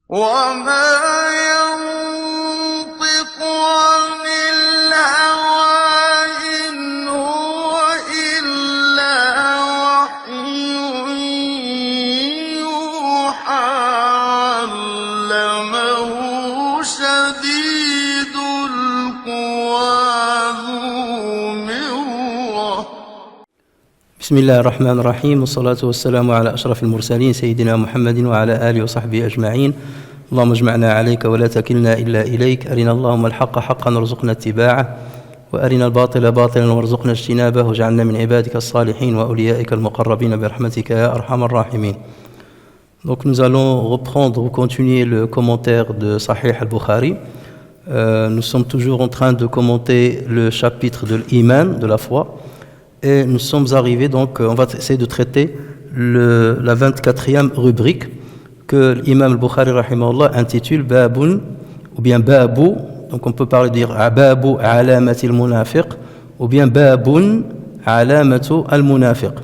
وما ينطق عن الهوى إن هو إلا وحي يوحى علمه شديد القوى ذو مرة. بسم الله الرحمن الرحيم والصلاة والسلام على أشرف المرسلين سيدنا محمد وعلى آله وصحبه أجمعين. اللهم اجمعنا عليك ولا تكلنا إلا إليك. أرنا اللهم الحق حقا وارزقنا اتباعه وأرنا الباطل باطلا وارزقنا اجتنابه واجعلنا من عبادك الصالحين وأوليائك المقربين برحمتك يا أرحم الراحمين. Donc nous allons reprendre ou continuer le commentaire de Sahih al-Bukhari. Nous sommes toujours en train de commenter le chapitre de l'Iman, de la foi. Et nous sommes arrivés, donc on va essayer de traiter la 24e rubrique que l'imam al-Bukhari rahimahullah intitule Baboun ou bien Babou. Donc on peut parler dire Babou alamati al-munafiq ou bien Baboun alamatu al-munafiq.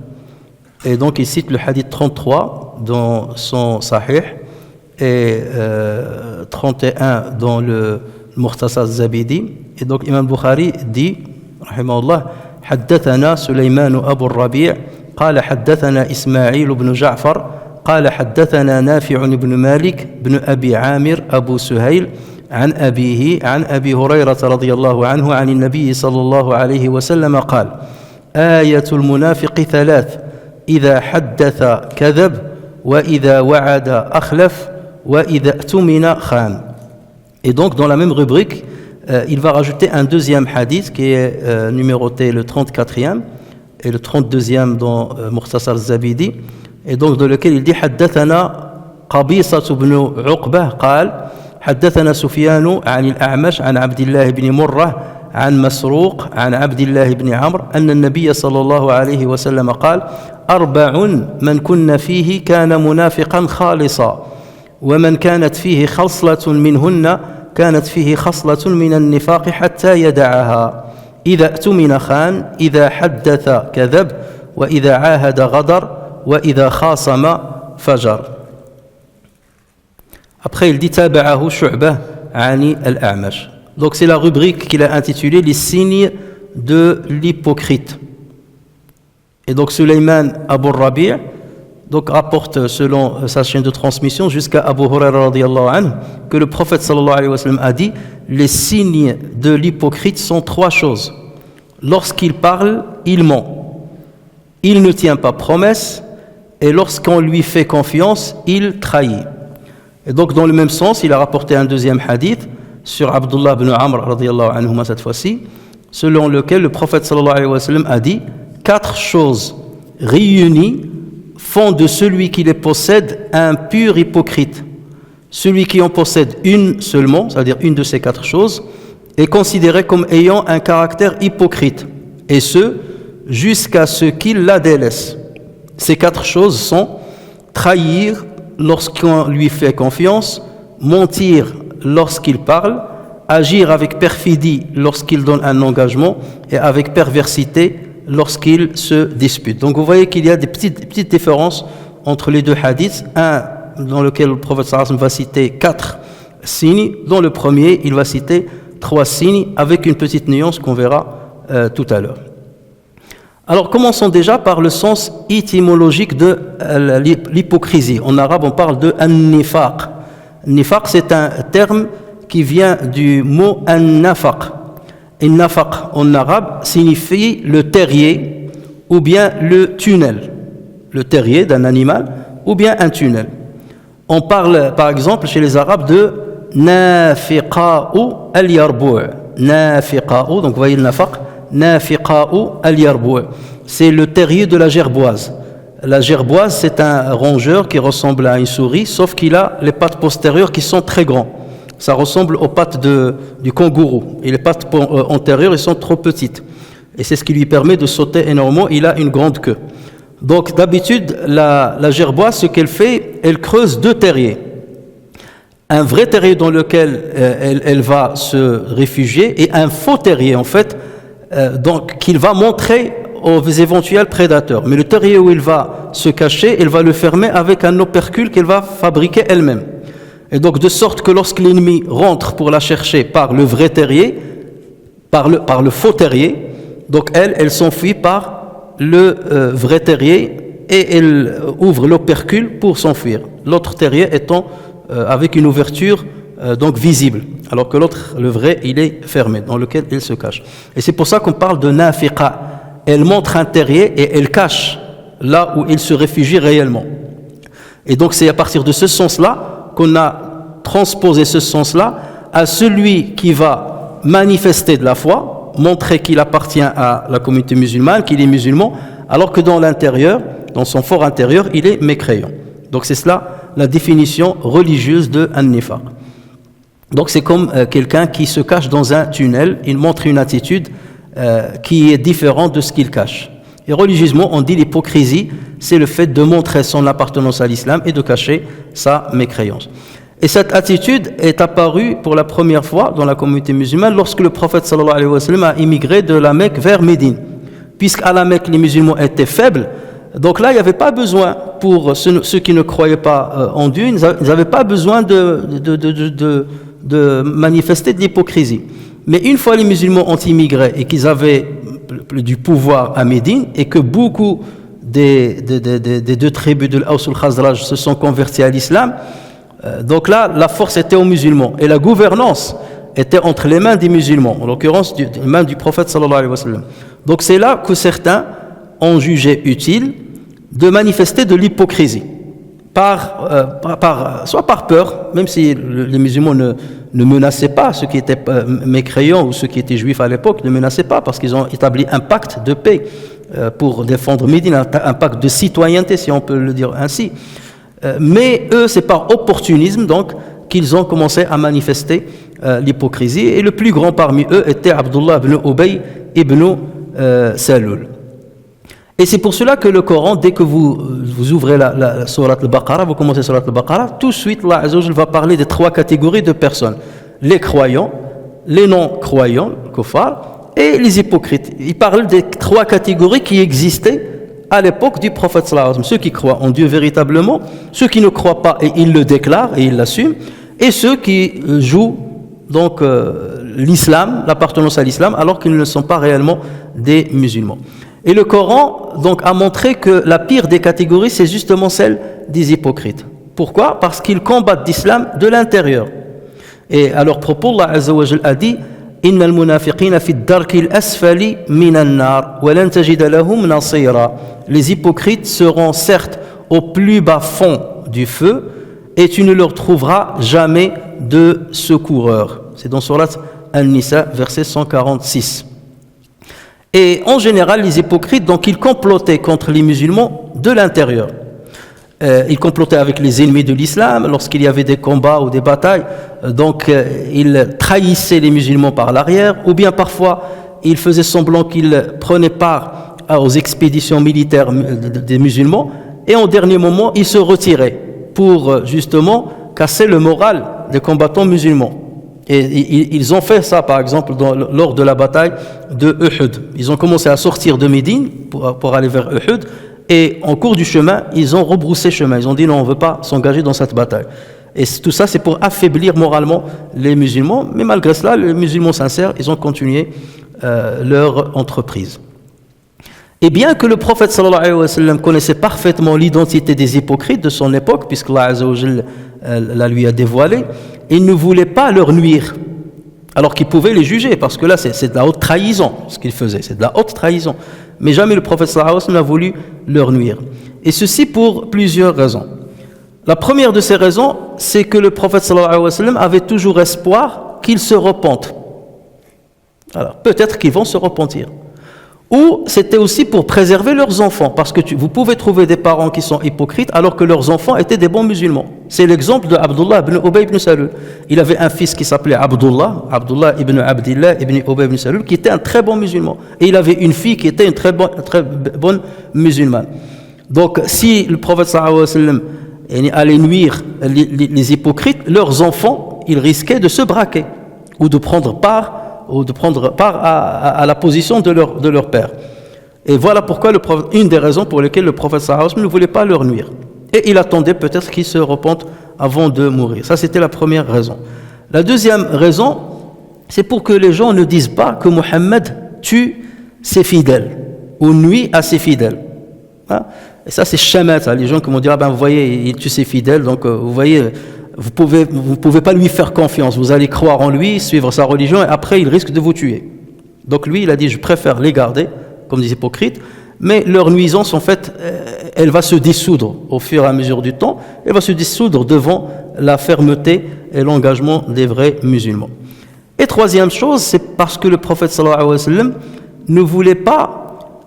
Et donc il cite le hadith 33 dans son Sahih et 31 dans le Mukhtasar Zabidi. Et donc l'imam al-Bukhari dit rahimahullah حدثنا سليمان أبو الربيع قال حدثنا إسماعيل بن جعفر قال حدثنا نافع بن مالك بن أبي عامر أبو سهيل عن أبيه عن أبي هريرة رضي الله عنه عن النبي صلى الله عليه وسلم قال آية المنافق ثلاث إذا حدث كذب وإذا وعد أخلف وإذا اؤتمن خان. Et donc dans la même rubrique il va rajouter un deuxième hadith qui est numéroté le 34e et le 32e dans Mukhtasar Zabidi, et donc dans lequel il dit حدثنا قبيصة بن عقبة قال حدثنا سفيان عن الأعمش عن عبد الله بن مرة عن مسروق عن عبد الله بن عمرو أن النبي صلى الله عليه وسلم قال أربع من كن فيه كان منافقا خالصا ومن كانت فيه خصلة منهن كانت فيه خصلة من النفاق حتى يدعها إذا اؤتمن خان إذا حدث كذب وإذا عاهد غدر وإذا خاصم فجر. Après il dit تابعه شعبة عن الأعمش. Donc c'est la rubrique qu'il a intitulée les signes de l'hypocrite. Et donc Sulayman Abu Rabi' donc rapporte selon sa chaîne de transmission jusqu'à Abu Huraira radiyallahu anhu que le prophète sallallahu alayhi wa sallam a dit les signes de l'hypocrite sont trois choses. Lorsqu'il parle, il ment. Il ne tient pas promesse et lorsqu'on lui fait confiance, il trahit. Et donc dans le même sens, il a rapporté un deuxième hadith sur Abdullah ibn Amr radiyallahu anhu cette fois-ci, selon lequel le prophète sallallahu alayhi wa sallam a dit quatre choses réunies font de celui qui les possède un pur hypocrite. Celui qui en possède une seulement, c'est-à-dire une de ces quatre choses, est considéré comme ayant un caractère hypocrite, et ce, jusqu'à ce qu'il la délaisse. Ces quatre choses sont trahir lorsqu'on lui fait confiance, mentir lorsqu'il parle, agir avec perfidie lorsqu'il donne un engagement, et avec perversité lorsqu'il se dispute. Donc vous voyez qu'il y a des petites différences entre les deux hadiths. Un dans lequel le prophète sallallahu alayhi wa sallam va citer quatre signes, dans le premier il va citer trois signes avec une petite nuance qu'on verra tout à l'heure. Alors commençons déjà par le sens étymologique de l'hypocrisie. En arabe on parle de an-nifaq. Nifaq c'est un terme qui vient du mot an-nafaq. An-nafaq en arabe signifie le terrier ou bien le tunnel. Le terrier d'un animal ou bien un tunnel. On parle par exemple chez les Arabes de nafiqa'u al-yarbu'. Nafiqa'u, donc vous voyez le nafaq, nafiqa'u al-yarbu'. C'est le terrier de la gerboise. La gerboise c'est un rongeur qui ressemble à une souris, sauf qu'il a les pattes postérieures qui sont très grandes. Ça ressemble aux pattes du kangourou. Et les pattes antérieures, elles sont trop petites. Et c'est ce qui lui permet de sauter énormément. Il a une grande queue. Donc d'habitude, la gerboise, ce qu'elle fait, elle creuse deux terriers. Un vrai terrier dans lequel elle va se réfugier et un faux terrier, en fait, donc qu'il va montrer aux éventuels prédateurs. Mais le terrier où il va se cacher, elle va le fermer avec un opercule qu'elle va fabriquer elle-même. Et donc de sorte que lorsque l'ennemi rentre pour la chercher par le vrai terrier, par le faux terrier, donc elle s'enfuit par le vrai terrier et elle ouvre l'opercule pour s'enfuir. L'autre terrier étant avec une ouverture donc visible, alors que l'autre, le vrai, il est fermé, dans lequel il se cache. Et c'est pour ça qu'on parle de nafiqa. Elle montre un terrier et elle cache là où il se réfugie réellement. Et donc c'est à partir de ce sens-là qu'on a transposé ce sens-là à celui qui va manifester de la foi, montrer qu'il appartient à la communauté musulmane, qu'il est musulman, alors que dans l'intérieur, dans son fort intérieur, il est mécréant. Donc c'est cela la définition religieuse de an-nifaq. Donc c'est comme quelqu'un qui se cache dans un tunnel, il montre une attitude qui est différente de ce qu'il cache. Et religieusement, on dit l'hypocrisie, c'est le fait de montrer son appartenance à l'islam et de cacher sa mécréance. Et cette attitude est apparue pour la première fois dans la communauté musulmane lorsque le prophète sallallahu alayhi wa sallam a immigré de la Mecque vers Médine. Puisqu'à la Mecque, les musulmans étaient faibles, donc là, il n'y avait pas besoin, pour ceux qui ne croyaient pas en Dieu, ils n'avaient pas besoin de manifester de l'hypocrisie. Mais une fois les musulmans ont immigré et qu'ils avaient du pouvoir à Médine et que beaucoup des deux tribus de l'Aws al-Khazraj se sont convertis à l'islam, donc là, la force était aux musulmans et la gouvernance était entre les mains des musulmans, en l'occurrence les mains du prophète sallallahu alayhi wa sallam. Donc c'est là que certains ont jugé utile de manifester de l'hypocrisie, soit par peur, même si les musulmans ne menaçaient pas, ceux qui étaient mécréants ou ceux qui étaient juifs à l'époque ne menaçaient pas, parce qu'ils ont établi un pacte de paix pour défendre Médine, un pacte de citoyenneté, si on peut le dire ainsi. Mais eux, c'est par opportunisme donc qu'ils ont commencé à manifester l'hypocrisie, et le plus grand parmi eux était Abdullah ibn Ubay ibn Salul. Et c'est pour cela que le Coran, dès que vous ouvrez la sourate al-Baqarah, vous commencez sourate al-Baqarah, tout de suite, Allah Azza wa Jalla va parler des trois catégories de personnes. Les croyants, les non-croyants, les kuffar, et les hypocrites. Il parle des trois catégories qui existaient à l'époque du prophète sallallahu alayhi wa sallam. Ceux qui croient en Dieu véritablement, ceux qui ne croient pas et ils le déclarent et ils l'assument, et ceux qui jouent donc l'islam, l'appartenance à l'islam, alors qu'ils ne sont pas réellement des musulmans. Et le Coran donc a montré que la pire des catégories, c'est justement celle des hypocrites. Pourquoi? Parce qu'ils combattent l'islam de l'intérieur. Et à leur propos, Allah Azza wa Jal a dit: Innal munafiqina fi ad-darki al-asfali min an-nar wa lan tajida lahum nasira. Les hypocrites seront certes au plus bas fond du feu et tu ne leur trouveras jamais de secoureur. C'est dans Sourate An-Nisa, verset 146. Et en général, les hypocrites, donc, ils complotaient contre les musulmans de l'intérieur. Ils complotaient avec les ennemis de l'islam lorsqu'il y avait des combats ou des batailles. Donc, ils trahissaient les musulmans par l'arrière, ou bien parfois, ils faisaient semblant qu'ils prenaient part aux expéditions militaires des musulmans, et en dernier moment, ils se retiraient pour justement casser le moral des combattants musulmans. Et ils ont fait ça, par exemple, lors de la bataille de Uhud. Ils ont commencé à sortir de Médine pour aller vers Uhud, et en cours du chemin, ils ont rebroussé chemin. Ils ont dit non, on ne veut pas s'engager dans cette bataille. Et tout ça, c'est pour affaiblir moralement les musulmans. Mais malgré cela, les musulmans sincères, ils ont continué leur entreprise. Et bien que le prophète sallallahu alayhi wa sallam connaissait parfaitement l'identité des hypocrites de son époque, puisqu'Allah Azza wa Jalla la lui a dévoilé, il ne voulait pas leur nuire, alors qu'il pouvait les juger, parce que là c'est de la haute trahison, ce qu'il faisait, c'est de la haute trahison. Mais jamais le prophète sallallahu alayhi wa sallam n'a voulu leur nuire. Et ceci pour plusieurs raisons. La première de ces raisons, c'est que le prophète sallallahu alayhi wa sallam avait toujours espoir qu'ils se repentent. Alors peut-être qu'ils vont se repentir. Ou c'était aussi pour préserver leurs enfants, parce que vous pouvez trouver des parents qui sont hypocrites alors que leurs enfants étaient des bons musulmans. C'est l'exemple de Abdullah ibn Ubay ibn Salul. Il avait un fils qui s'appelait Abdullah ibn Abdillah ibn Ubay ibn Salul, qui était un très bon musulman. Et il avait une fille qui était une très bonne musulmane. Donc si le prophète sallallahu alayhi wa sallam allait nuire les hypocrites, leurs enfants, ils risquaient de se braquer ou de prendre part à la position de leur père. Et voilà pourquoi une des raisons pour lesquelles le prophète sallallahu alayhi wa sallam ne voulait pas leur nuire. Et il attendait peut-être qu'ils se repentent avant de mourir. Ça, c'était la première raison. La deuxième raison, c'est pour que les gens ne disent pas que Mohammed tue ses fidèles ou nuit à ses fidèles. Hein? Et ça, c'est chamat. Les gens qui vont dire, ah ben, vous voyez, il tue ses fidèles, donc vous voyez, vous pouvez pas lui faire confiance. Vous allez croire en lui, suivre sa religion, et après, il risque de vous tuer. Donc lui, il a dit, je préfère les garder, comme des hypocrites, mais leur nuisance, en fait, elle va se dissoudre au fur et à mesure du temps, elle va se dissoudre devant la fermeté et l'engagement des vrais musulmans. Et troisième chose, c'est parce que le prophète sallallahu alayhi wa sallam ne voulait pas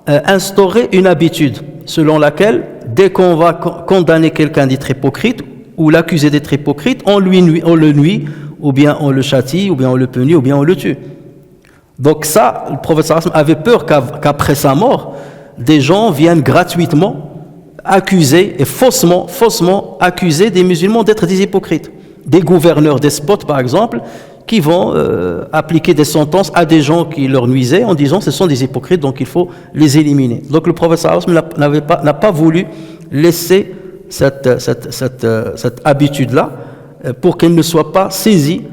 instaurer une habitude selon laquelle, dès qu'on va condamner quelqu'un d'être hypocrite ou l'accuser d'être hypocrite, on le nuit, ou bien on le châtie, ou bien on le punit, ou bien on le tue. Donc ça, le prophète sallallahu alayhi wa sallam avait peur qu'après sa mort, des gens viennent gratuitement accuser et faussement accuser des musulmans d'être des hypocrites. Des gouverneurs despotes, par exemple, qui vont appliquer des sentences à des gens qui leur nuisaient en disant ce sont des hypocrites, donc il faut les éliminer. Donc le prophète sallallahu alayhi wa sallam n'a pas voulu laisser cette habitude-là pour qu'elle ne soit pas saisie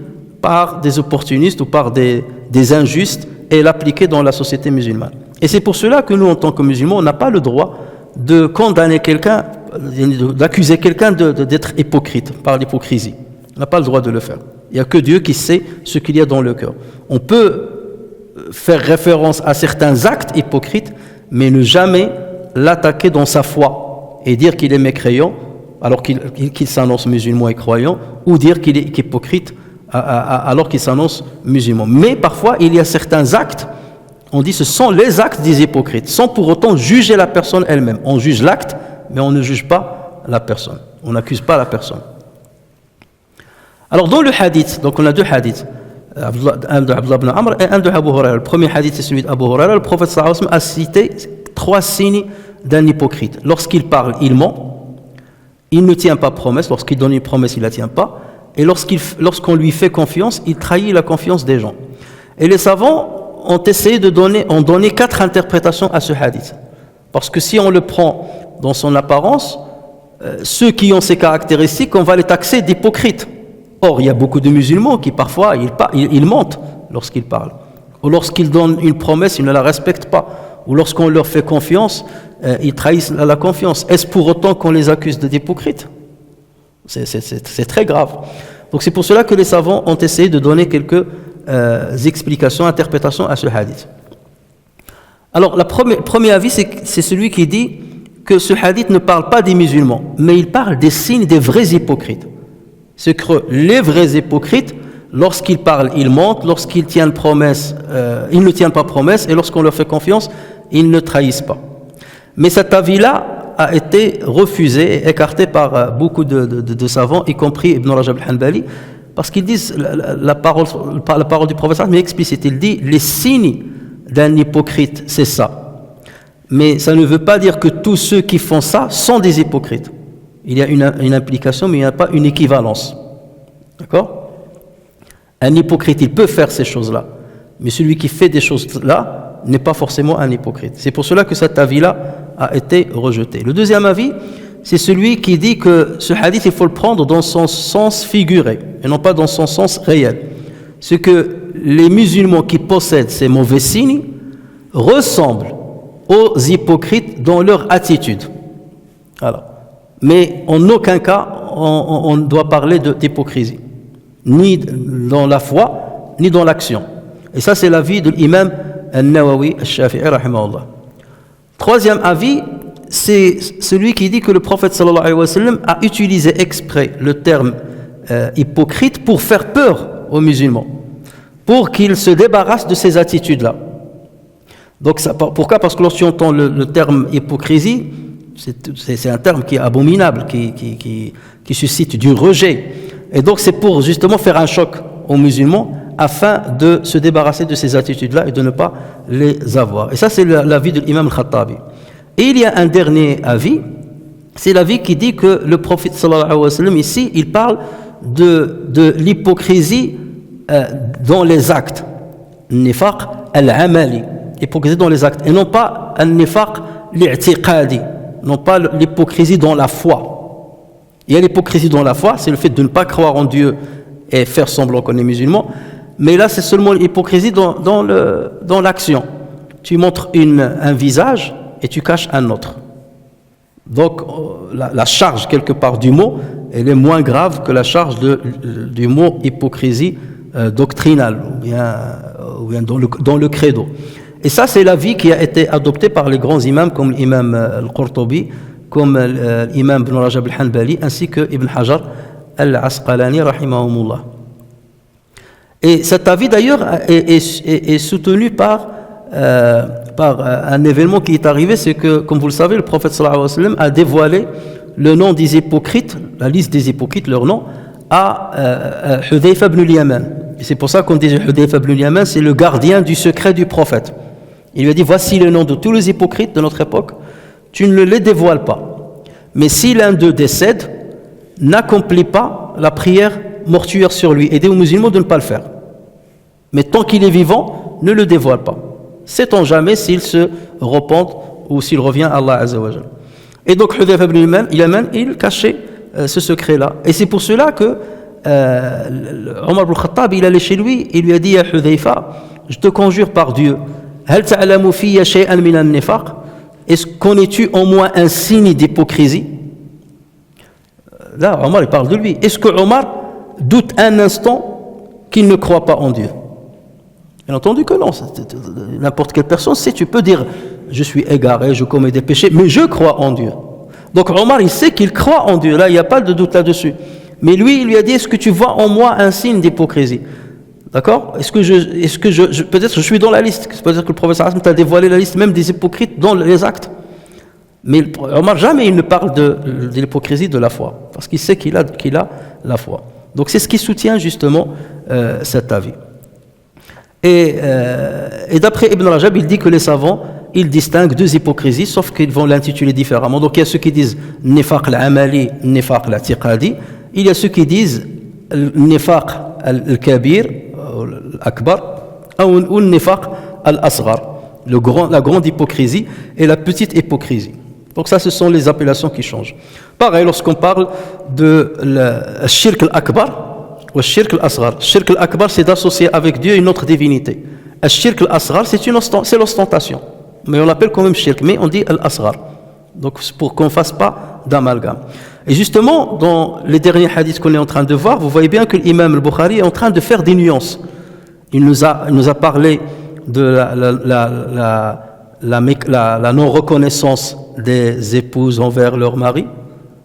par des opportunistes ou par des injustes et l'appliquer dans la société musulmane. Et c'est pour cela que nous, en tant que musulmans, on n'a pas le droit de condamner quelqu'un, d'accuser quelqu'un d'être hypocrite, par l'hypocrisie. On n'a pas le droit de le faire. Il n'y a que Dieu qui sait ce qu'il y a dans le cœur. On peut faire référence à certains actes hypocrites, mais ne jamais l'attaquer dans sa foi et dire qu'il est mécréant alors qu'il s'annonce musulman et croyant, ou dire qu'il est hypocrite alors qu'il s'annonce musulman. Mais parfois, il y a certains actes, on dit ce sont les actes des hypocrites, sans pour autant juger la personne elle-même. On juge l'acte, mais on ne juge pas la personne. On n'accuse pas la personne. Alors dans le hadith, donc on a deux hadiths, un de Abdullah ibn Amr et un de Abu Huraira. Le premier hadith c'est celui d'Abu Huraira. Le prophète sallallahu alayhi wa sallam a cité 3 signes d'un hypocrite. Lorsqu'il parle, il ment. Il ne tient pas promesse. Lorsqu'il donne une promesse, il ne la tient pas. Et lorsqu'on lui fait confiance, il trahit la confiance des gens. Et les savants ont essayé de donner 4 interprétations à ce hadith. Parce que si on le prend dans son apparence, ceux qui ont ces caractéristiques, on va les taxer d'hypocrites. Or, il y a beaucoup de musulmans qui parfois, ils mentent lorsqu'ils parlent. Ou lorsqu'ils donnent une promesse, ils ne la respectent pas. Ou lorsqu'on leur fait confiance, ils trahissent la confiance. Est-ce pour autant qu'on les accuse d'hypocrites ? C'est très grave. Donc c'est pour cela que les savants ont essayé de donner quelques explications, interprétations à ce hadith. Alors, le premier avis, c'est celui qui dit que ce hadith ne parle pas des musulmans, mais il parle des signes des vrais hypocrites. C'est que les vrais hypocrites, lorsqu'ils parlent, ils mentent, lorsqu'ils tiennent promesse, ils ne tiennent pas promesse, et lorsqu'on leur fait confiance, ils ne trahissent pas. Mais cet avis-là a été refusé et écarté par beaucoup de savants, y compris Ibn Rajab al-Hanbali, parce qu'ils disent, la parole du prophète est explicite, il dit, les signes d'un hypocrite, c'est ça. Mais ça ne veut pas dire que tous ceux qui font ça sont des hypocrites. Il y a une implication, mais il n'y a pas une équivalence. D'accord ? Un hypocrite, il peut faire ces choses-là, mais celui qui fait des choses-là n'est pas forcément un hypocrite. C'est pour cela que cet avis-là a été rejeté. Le deuxième avis, c'est celui qui dit que ce hadith, il faut le prendre dans son sens figuré, et non pas dans son sens réel. C'est que les musulmans qui possèdent ces mauvais signes ressemblent aux hypocrites dans leur attitude. Alors, mais en aucun cas, on doit parler d'hypocrisie, ni dans la foi, ni dans l'action. Et ça, c'est l'avis de l'imam al-Nawawi al-Shafi'i, rahimahullah. Troisième avis, c'est celui qui dit que le prophète sallallahu alayhi wa sallam a utilisé exprès le terme hypocrite pour faire peur aux musulmans, pour qu'ils se débarrassent de ces attitudes-là. Donc, pourquoi ? Parce que lorsqu'on entend le terme hypocrisie, c'est un terme qui est abominable, qui suscite du rejet. Et donc c'est pour justement faire un choc aux musulmans afin de se débarrasser de ces attitudes-là et de ne pas les avoir. Et ça, c'est l'avis de l'imam al-Khattabi. Et il y a un dernier avis, c'est l'avis qui dit que le prophète sallallahu alayhi wa sallam ici, il parle de l'hypocrisie dans les actes. Nifaq al-amali, hypocrisie dans les actes, et non pas al-nifaq li'tiqadi, non pas l'hypocrisie dans la foi. Il y a l'hypocrisie dans la foi, c'est le fait de ne pas croire en Dieu et faire semblant qu'on est musulman. Mais là, c'est seulement l'hypocrisie dans l'action. Tu montres un visage et tu caches un autre. Donc, la charge, quelque part, du mot, elle est moins grave que la charge du mot hypocrisie doctrinale, ou bien dans le credo. Et ça, c'est l'avis qui a été adopté par les grands imams, comme l'imam al-Qurtubi, comme l'imam Ibn Rajab al-Hanbali, ainsi que Ibn Hajar al-Asqalani, rahimahumullah. Et cet avis, d'ailleurs, est soutenu par un événement qui est arrivé, c'est que, comme vous le savez, le prophète sallallahu alayhi wa sallam a dévoilé le nom des hypocrites, la liste des hypocrites, leur nom, à Hudayfa ibn al-Yaman. Et c'est pour ça qu'on dit Hudayfa ibn al-Yaman, c'est le gardien du secret du prophète. Il lui a dit, voici le nom de tous les hypocrites de notre époque, tu ne les dévoiles pas. Mais si l'un d'eux décède, n'accomplis pas la prière mortuaire sur lui. Aidez aux musulmans de ne pas le faire. Mais tant qu'il est vivant, ne le dévoile pas. Sait-on jamais s'il se repente ou s'il revient à Allah Azza wa Jal. Et donc Hudayfa ibn al-Yaman, il cachait ce secret-là. Et c'est pour cela que Omar ibn Khattab, il allait chez lui, il lui a dit à Hudayfa, je te conjure par Dieu, hal ta'lamu fiyya shay'an min an-nifaq? Est-ce connais-tu au moins un signe d'hypocrisie? Là, Omar, il parle de lui. Est-ce que Omar doute un instant qu'il ne croit pas en Dieu? Bien entendu que non. N'importe quelle personne sait, tu peux dire, je suis égaré, je commets des péchés, mais je crois en Dieu. Donc Omar, il sait qu'il croit en Dieu. Là, il n'y a pas de doute là-dessus. Mais lui, il lui a dit, est-ce que tu vois en moi un signe d'hypocrisie? D'accord? Peut-être je suis dans la liste. Peut-être que le prophète sallallahu alayhi wa sallam t'a dévoilé la liste même des hypocrites dans les actes. Mais Omar, jamais il ne parle de l'hypocrisie de la foi. Parce qu'il sait qu'il a la foi. Donc c'est ce qui soutient justement cet avis. Et d'après Ibn Rajab, il dit que les savants, ils distinguent deux hypocrisies, sauf qu'ils vont l'intituler différemment. Donc il y a ceux qui disent nifaq al-amali, nifaq al-i'tiqadi. Il y a ceux qui disent nifaq al-kabir, al-akbar, ou nifaq al-asghar, la grande hypocrisie et la petite hypocrisie. Donc ça, ce sont les appellations qui changent. Pareil, lorsqu'on parle de la shirk al-akbar, ou shirk al-asghar. Shirk al-akbar, c'est d'associer avec Dieu une autre divinité. Shirk al-asghar, c'est l'ostentation. Mais on l'appelle quand même shirk, mais on dit al-asghar. Donc pour qu'on ne fasse pas d'amalgame. Et justement, dans les derniers hadiths qu'on est en train de voir, vous voyez bien que l'imam al-Bukhari est en train de faire des nuances. Il nous a parlé de la non-reconnaissance des épouses envers leur mari.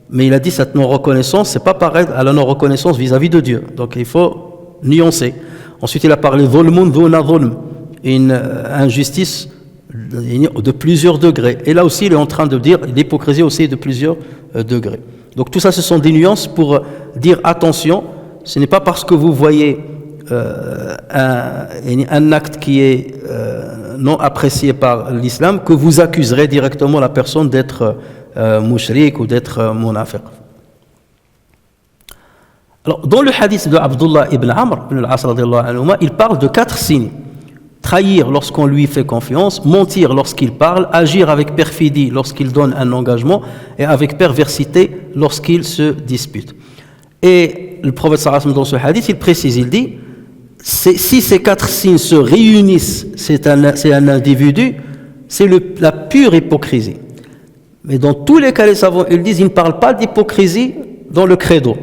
Mais il a dit cette non-reconnaissance, c'est pas pareil à la non-reconnaissance vis-à-vis de Dieu. Donc il faut nuancer. Ensuite, il a parlé dhulmun dhuna dhulm, une injustice de plusieurs degrés. Et là aussi, il est en train de dire l'hypocrisie aussi est de plusieurs degrés. Donc tout ça, ce sont des nuances pour dire attention, ce n'est pas parce que vous voyez un acte qui est non apprécié par l'islam que vous accuserez directement la personne d'être mushrik ou d'être munafiq. Alors, dans le hadith de Abdullah ibn Amr ibn al-As radiyallahu anhu, il parle de 4 signes. Trahir lorsqu'on lui fait confiance, mentir lorsqu'il parle, agir avec perfidie lorsqu'il donne un engagement et avec perversité lorsqu'il se dispute. Et le prophète sallallahu alayhi wa sallam dans ce hadith, il précise, il dit, si ces 4 signes se réunissent, c'est un individu, c'est la pure hypocrisie. Mais dans tous les cas, les savants, ils disent, ils ne parlent pas d'hypocrisie dans le credo.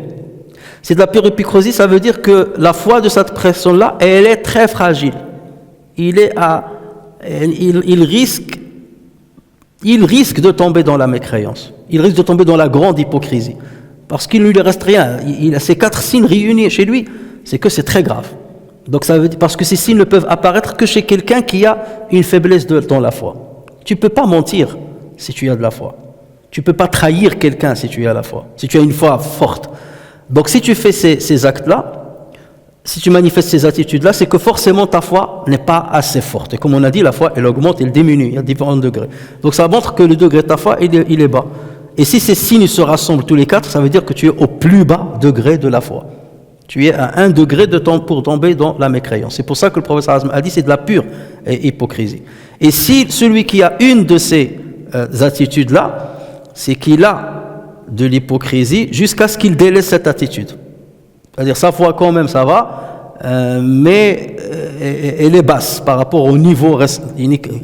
C'est de la pure hypocrisie, ça veut dire que la foi de cette personne-là, elle est très fragile. Il risque de tomber dans la mécréance. Il risque de tomber dans la grande hypocrisie. Parce qu'il ne lui reste rien. Il a ces 4 signes réunis chez lui, c'est que c'est très grave. Donc ça veut dire, parce que ces signes ne peuvent apparaître que chez quelqu'un qui a une faiblesse dans la foi. Tu ne peux pas mentir si tu as de la foi. Tu ne peux pas trahir quelqu'un si tu as la foi, si tu as une foi forte. Donc si tu fais ces actes-là, si tu manifestes ces attitudes-là, c'est que forcément ta foi n'est pas assez forte. Et comme on a dit, la foi, elle augmente, elle diminue, il y a différents degrés. Donc ça montre que le degré de ta foi, il est bas. Et si ces signes se rassemblent tous les 4, ça veut dire que tu es au plus bas degré de la foi. Tu es à 1 degré pour tomber dans la mécréance. C'est pour ça que le prophète sallallahu alayhi wa sallam a dit c'est de la pure hypocrisie. Et si celui qui a une de ces attitudes-là, c'est qu'il a de l'hypocrisie jusqu'à ce qu'il délaisse cette attitude. C'est-à-dire sa foi quand même ça va, mais elle est basse par rapport au niveau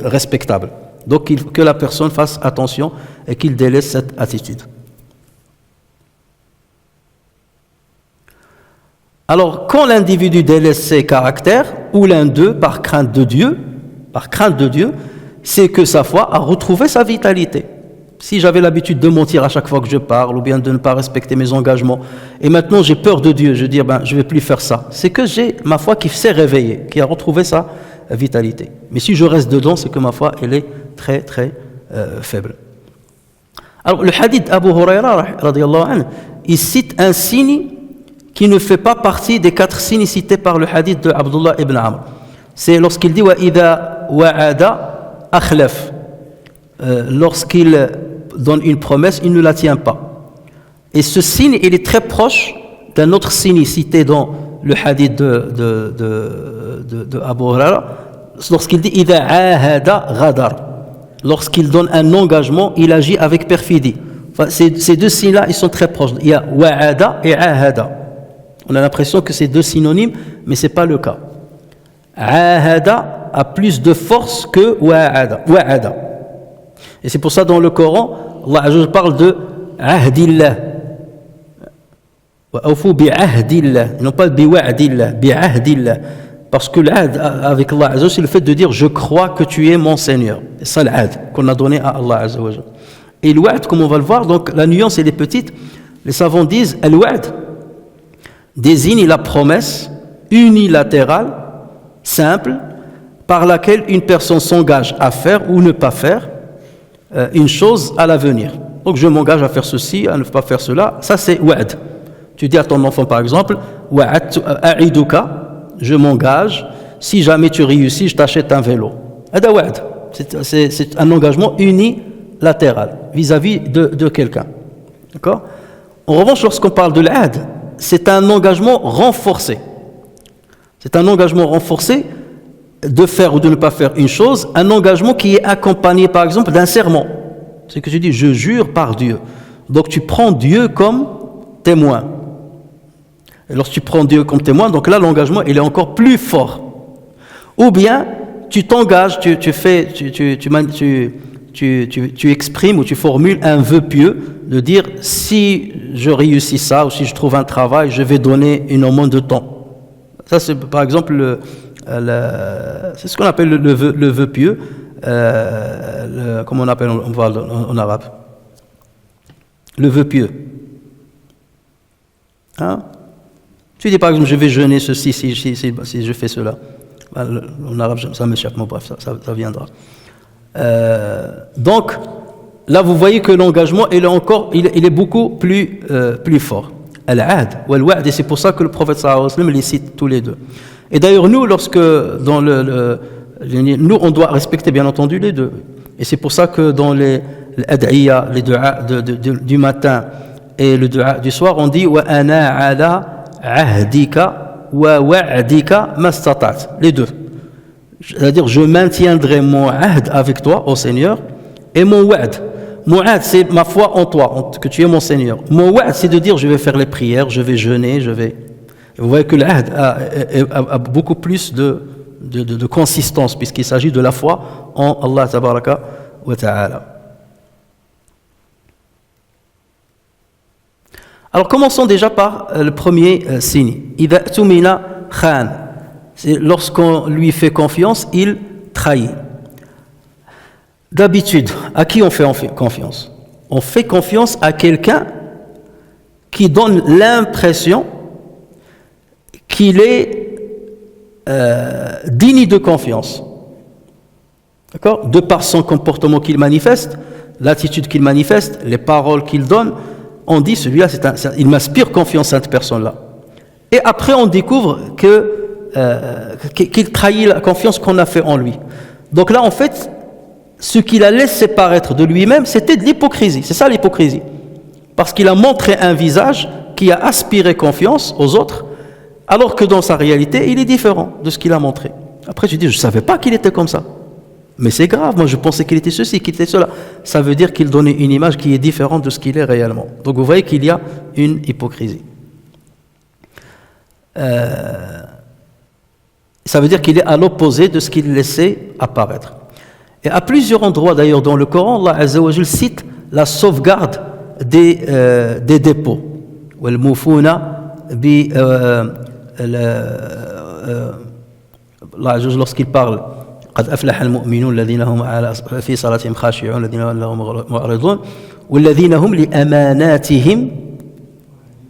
respectable. Donc que la personne fasse attention et qu'il délaisse cette attitude. Alors quand l'individu délaisse ses caractères, ou l'un d'eux par crainte de Dieu, c'est que sa foi a retrouvé sa vitalité. Si j'avais l'habitude de mentir à chaque fois que je parle, ou bien de ne pas respecter mes engagements, et maintenant j'ai peur de Dieu, je dis je ne vais plus faire ça, c'est que j'ai ma foi qui s'est réveillée, qui a retrouvé sa vitalité. Mais si je reste dedans, c'est que ma foi elle est très très faible. Alors le hadith Abu Huraira radiyallahu anhu, il cite un signe qui ne fait pas partie des 4 signes cités par le hadith de Abdullah ibn Amr. C'est lorsqu'il dit wa idha wa'ada akhlaf. Lorsqu'il donne une promesse, il ne la tient pas. Et ce signe, il est très proche d'un autre signe cité dans le hadith de Abu Huraira, lorsqu'il dit idha ahada ghadar. Lorsqu'il donne un engagement, il agit avec perfidie. Enfin, ces 2 signes-là, ils sont très proches. Il y a wa'ada et ahada. On a l'impression que c'est 2 synonymes, mais ce n'est pas le cas. Ahada a plus de force que wa'ada. Et c'est pour ça dans le Coran, Allah parle de ahdillah. Wa awfu bi'ahdillah, non pas bi'wa'dillah, bi'ahdillah. Parce que l'ahd avec Allah, c'est le fait de dire je crois que tu es mon Seigneur. C'est ça l'ahd qu'on a donné à Allah. Et le wa'd, comme on va le voir, donc la nuance elle est petite. Les savants disent al-wa'd désigne la promesse unilatérale, simple, par laquelle une personne s'engage à faire ou ne pas faire une chose à l'avenir. Donc je m'engage à faire ceci, à ne pas faire cela, ça c'est wa'd. Tu dis à ton enfant par exemple, wa'adtu a'iduka, je m'engage, si jamais tu réussis, je t'achète un vélo. Hada wa'd, c'est un engagement unilatéral vis-à-vis de quelqu'un. D'accord ? En revanche, lorsqu'on parle de l'ad, c'est un engagement renforcé. C'est un engagement renforcé de faire ou de ne pas faire une chose, un engagement qui est accompagné par exemple d'un serment. C'est que tu dis je jure par Dieu. Donc tu prends Dieu comme témoin. Et lorsque tu prends Dieu comme témoin, donc là l'engagement il est encore plus fort. Ou bien tu t'engages, tu exprimes ou tu formules un vœu pieux de dire si je réussis ça ou si je trouve un travail, je vais donner une aumône de temps. Ça c'est par exemple c'est ce qu'on appelle le vœu pieux, comment on appelle en arabe, le vœu pieux. Hein? Tu dis par exemple je vais jeûner ceci si je fais cela. En arabe ça m'échappe, mais bref ça viendra. Donc là vous voyez que l'engagement il est beaucoup plus fort. Al-'ad wal-wa'd, et c'est pour ça que le prophète sallallahu alayhi wa sallam les cite tous les deux. Et d'ailleurs nous lorsque dans nous on doit respecter bien entendu les deux. Et c'est pour ça que dans les ad'iyya, les du'a du matin et le du'a du soir, on dit wa ana ala ahdika wa wa'dika mastata'at, les deux. C'est-à-dire je maintiendrai mon ahd avec toi, ô Seigneur, et mon wa'd. Mon ahd, c'est ma foi en toi, que tu es mon Seigneur. Mon wa'd, c'est de dire je vais faire les prières, je vais jeûner, je vais... Vous voyez que l'ahd a beaucoup plus de consistance, puisqu'il s'agit de la foi en Allah tabaraka wa ta'ala. Alors commençons déjà par le premier signe. Idha tumina khan. C'est lorsqu'on lui fait confiance, il trahit. D'habitude, à qui on fait confiance? On fait confiance à quelqu'un qui donne l'impression qu'il est digne de confiance. D'accord? De par son comportement qu'il manifeste, l'attitude qu'il manifeste, les paroles qu'il donne, on dit celui-là, il m'inspire confiance, cette personne-là. Et après, on découvre qu'il trahit la confiance qu'on a fait en lui. Donc là, en fait, ce qu'il a laissé paraître de lui-même, c'était de l'hypocrisie. C'est ça l'hypocrisie. Parce qu'il a montré un visage qui a aspiré confiance aux autres, alors que dans sa réalité, il est différent de ce qu'il a montré. Après, tu dis, je ne savais pas qu'il était comme ça. Mais c'est grave, moi je pensais qu'il était ceci, qu'il était cela. Ça veut dire qu'il donnait une image qui est différente de ce qu'il est réellement. Donc vous voyez qu'il y a une hypocrisie. Ça veut dire qu'il est à l'opposé de ce qu'il laissait apparaître. Et à plusieurs endroits d'ailleurs dans le Coran, Allah Azza wa Jal cite la sauvegarde des dépôts. Lorsqu'il parle قد أفلح المؤمنون الذين هم في صلاتهم خاشعون الذين هم معرضون والذين هم لأماناتهم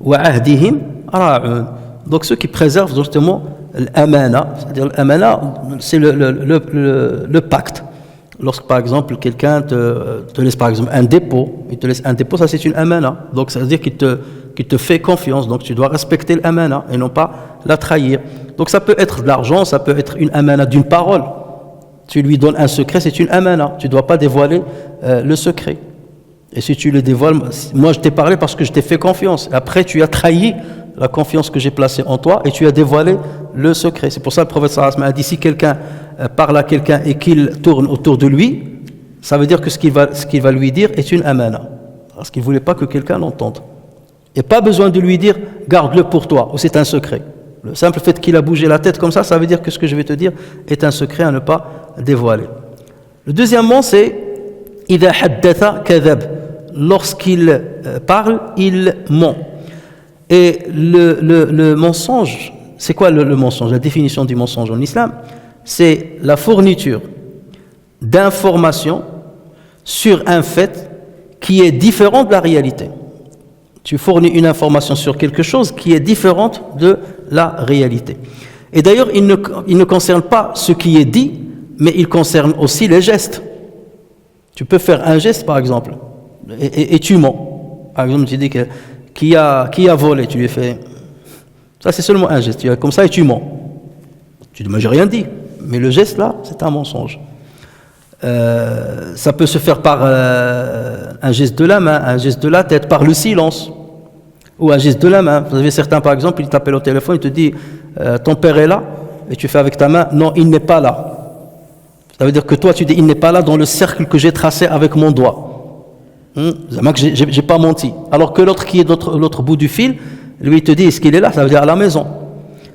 وعهدهم راعون. Donc ceux qui préservent justement l'amana, c'est-à-dire l'amana, c'est le pacte. Lorsque par exemple quelqu'un te laisse par exemple un dépôt, il te laisse un dépôt, ça c'est une amana. Donc ça veut dire qu'il te fait confiance, donc tu dois respecter l'amana et non pas la trahir. Donc ça peut être de l'argent, ça peut être une amana d'une parole. Tu lui donnes un secret, c'est une amana. Tu ne dois pas dévoiler le secret. Et si tu le dévoiles, moi je t'ai parlé parce que je t'ai fait confiance. Après tu as trahi la confiance que j'ai placée en toi et tu as dévoilé le secret. C'est pour ça que le prophète sallallahu alayhi wa sallam a dit, si quelqu'un parle à quelqu'un et qu'il tourne autour de lui, ça veut dire que ce qu'il va lui dire est une amana. Parce qu'il ne voulait pas que quelqu'un l'entende. Et pas besoin de lui dire, garde-le pour toi, ou c'est un secret. Le simple fait qu'il a bougé la tête comme ça veut dire que ce que je vais te dire est un secret à ne pas dévoiler. Le deuxièmement, c'est إِذَا حَدَّثَ كَذَبَ. Lorsqu'il parle, il ment. Et le mensonge, c'est quoi le mensonge? La définition du mensonge en islam, c'est la fourniture d'informations sur un fait qui est différent de la réalité. Tu fournis une information sur quelque chose qui est différente de la réalité. Et d'ailleurs, il ne concerne pas ce qui est dit, mais il concerne aussi les gestes. Tu peux faire un geste, par exemple, et tu mens. Par exemple, tu dis que qui a volé, tu lui fais. Ça, c'est seulement un geste. Tu es comme ça et tu mens. Tu dis, moi, j'ai rien dit. Mais le geste là, c'est un mensonge. Ça peut se faire par un geste de la main, un geste de la tête, par le silence, ou un geste de la main. Vous avez certains, par exemple, ils t'appellent au téléphone, ils te disent ton père est là, et tu fais avec ta main, non, il n'est pas là. Ça veut dire que toi, tu dis il n'est pas là dans le cercle que j'ai tracé avec mon doigt. J'ai pas menti. Alors que l'autre qui est de l'autre bout du fil, lui, il te dit est-ce qu'il est là? Ça veut dire à la maison.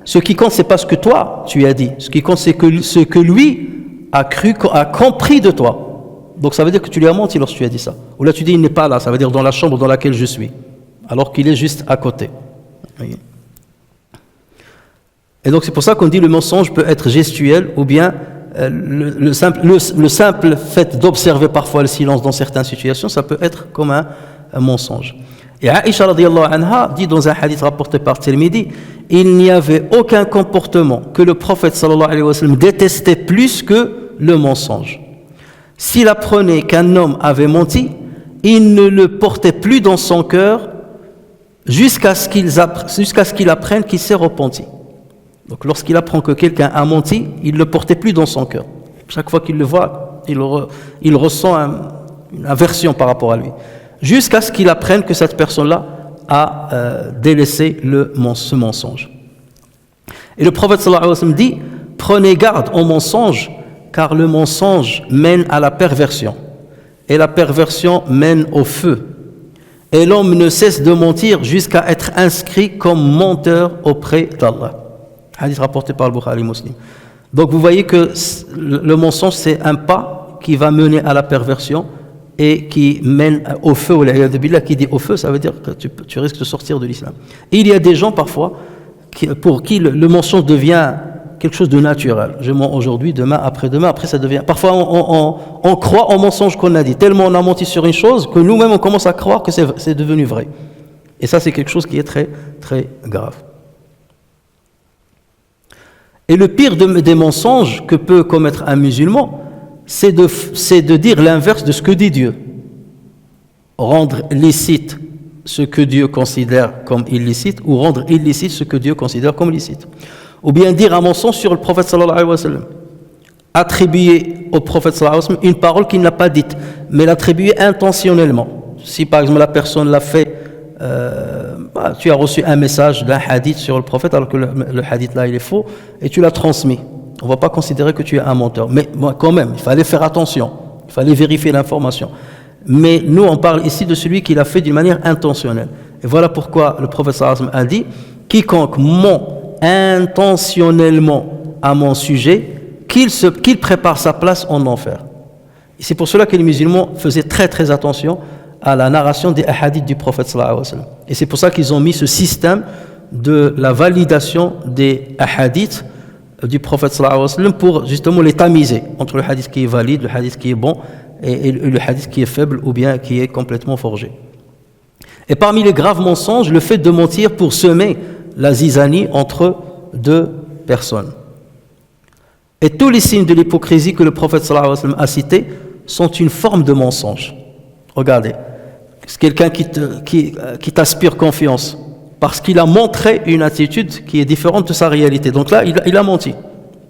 Ce qui compte, c'est pas ce que toi tu as dit. Ce qui compte, c'est ce que lui a compris de toi. Donc ça veut dire que tu lui as menti lorsque tu as dit ça. Ou là tu dis il n'est pas là, ça veut dire dans la chambre dans laquelle je suis, alors qu'il est juste à côté. Voyez. Et donc c'est pour ça qu'on dit le mensonge peut être gestuel ou bien le simple fait d'observer parfois le silence dans certaines situations, ça peut être comme un mensonge. Et Aïcha radiyallahu anha dit dans un hadith rapporté par Tirmidhi, il n'y avait aucun comportement que le prophète sallallahu alayhi wa sallam détestait plus que le mensonge. S'il apprenait qu'un homme avait menti, il ne le portait plus dans son cœur jusqu'à ce qu'il apprenne qu'il s'est repenti. Donc lorsqu'il apprend que quelqu'un a menti, il ne le portait plus dans son cœur. Chaque fois qu'il le voit, il ressent une aversion par rapport à lui. Jusqu'à ce qu'il apprenne que cette personne-là a délaissé ce mensonge. Et le prophète sallallahu alayhi wa sallam dit, prenez garde au mensonge, car le mensonge mène à la perversion, et la perversion mène au feu. Et l'homme ne cesse de mentir jusqu'à être inscrit comme menteur auprès d'Allah. Hadith rapporté par le Bukhari Muslim. Donc vous voyez que le mensonge, c'est un pas qui va mener à la perversion et qui mène au feu. Qui dit au feu, ça veut dire que tu risques de sortir de l'islam. Et il y a des gens parfois pour qui le mensonge devient quelque chose de naturel. Je mens aujourd'hui, demain, après-demain, après ça devient... Parfois on croit au mensonge qu'on a dit. Tellement on a menti sur une chose que nous-mêmes on commence à croire que c'est devenu vrai. Et ça c'est quelque chose qui est très très grave. Et le pire des mensonges que peut commettre un musulman, c'est de dire l'inverse de ce que dit Dieu. Rendre licite ce que Dieu considère comme illicite, ou rendre illicite ce que Dieu considère comme licite. Ou bien dire un mensonge sur le prophète sallallahu alayhi wa sallam. Attribuer au prophète sallallahu alayhi wa sallam une parole qu'il n'a pas dite, mais l'attribuer intentionnellement. Si par exemple la personne l'a fait, tu as reçu un message d'un hadith sur le prophète alors que le hadith là il est faux et tu l'as transmis. on ne va pas considérer que tu es un menteur. Mais bon, quand même, il fallait faire attention, il fallait vérifier l'information. Mais nous, on parle ici de celui qui l'a fait d'une manière intentionnelle. Et voilà pourquoi le prophète sallallahu alayhi wa sallam a dit « Quiconque ment intentionnellement à mon sujet, qu'il prépare sa place en enfer. » Et c'est pour cela que les musulmans faisaient très très attention à la narration des hadiths du prophète sallallahu alayhi wa sallam. Et c'est pour ça qu'ils ont mis ce système de la validation des hadiths du prophète sallallahu alayhi wa sallam pour justement les tamiser entre le hadith qui est valide, le hadith qui est bon et le hadith qui est faible ou bien qui est complètement forgé. Et parmi les graves mensonges, le fait de mentir pour semer la zizanie entre deux personnes. Et tous les signes de l'hypocrisie que le prophète sallallahu alayhi wa sallam a cités sont une forme de mensonge. Regardez, c'est quelqu'un qui t'aspire confiance parce qu'il a montré une attitude qui est différente de sa réalité. Donc là, il a menti.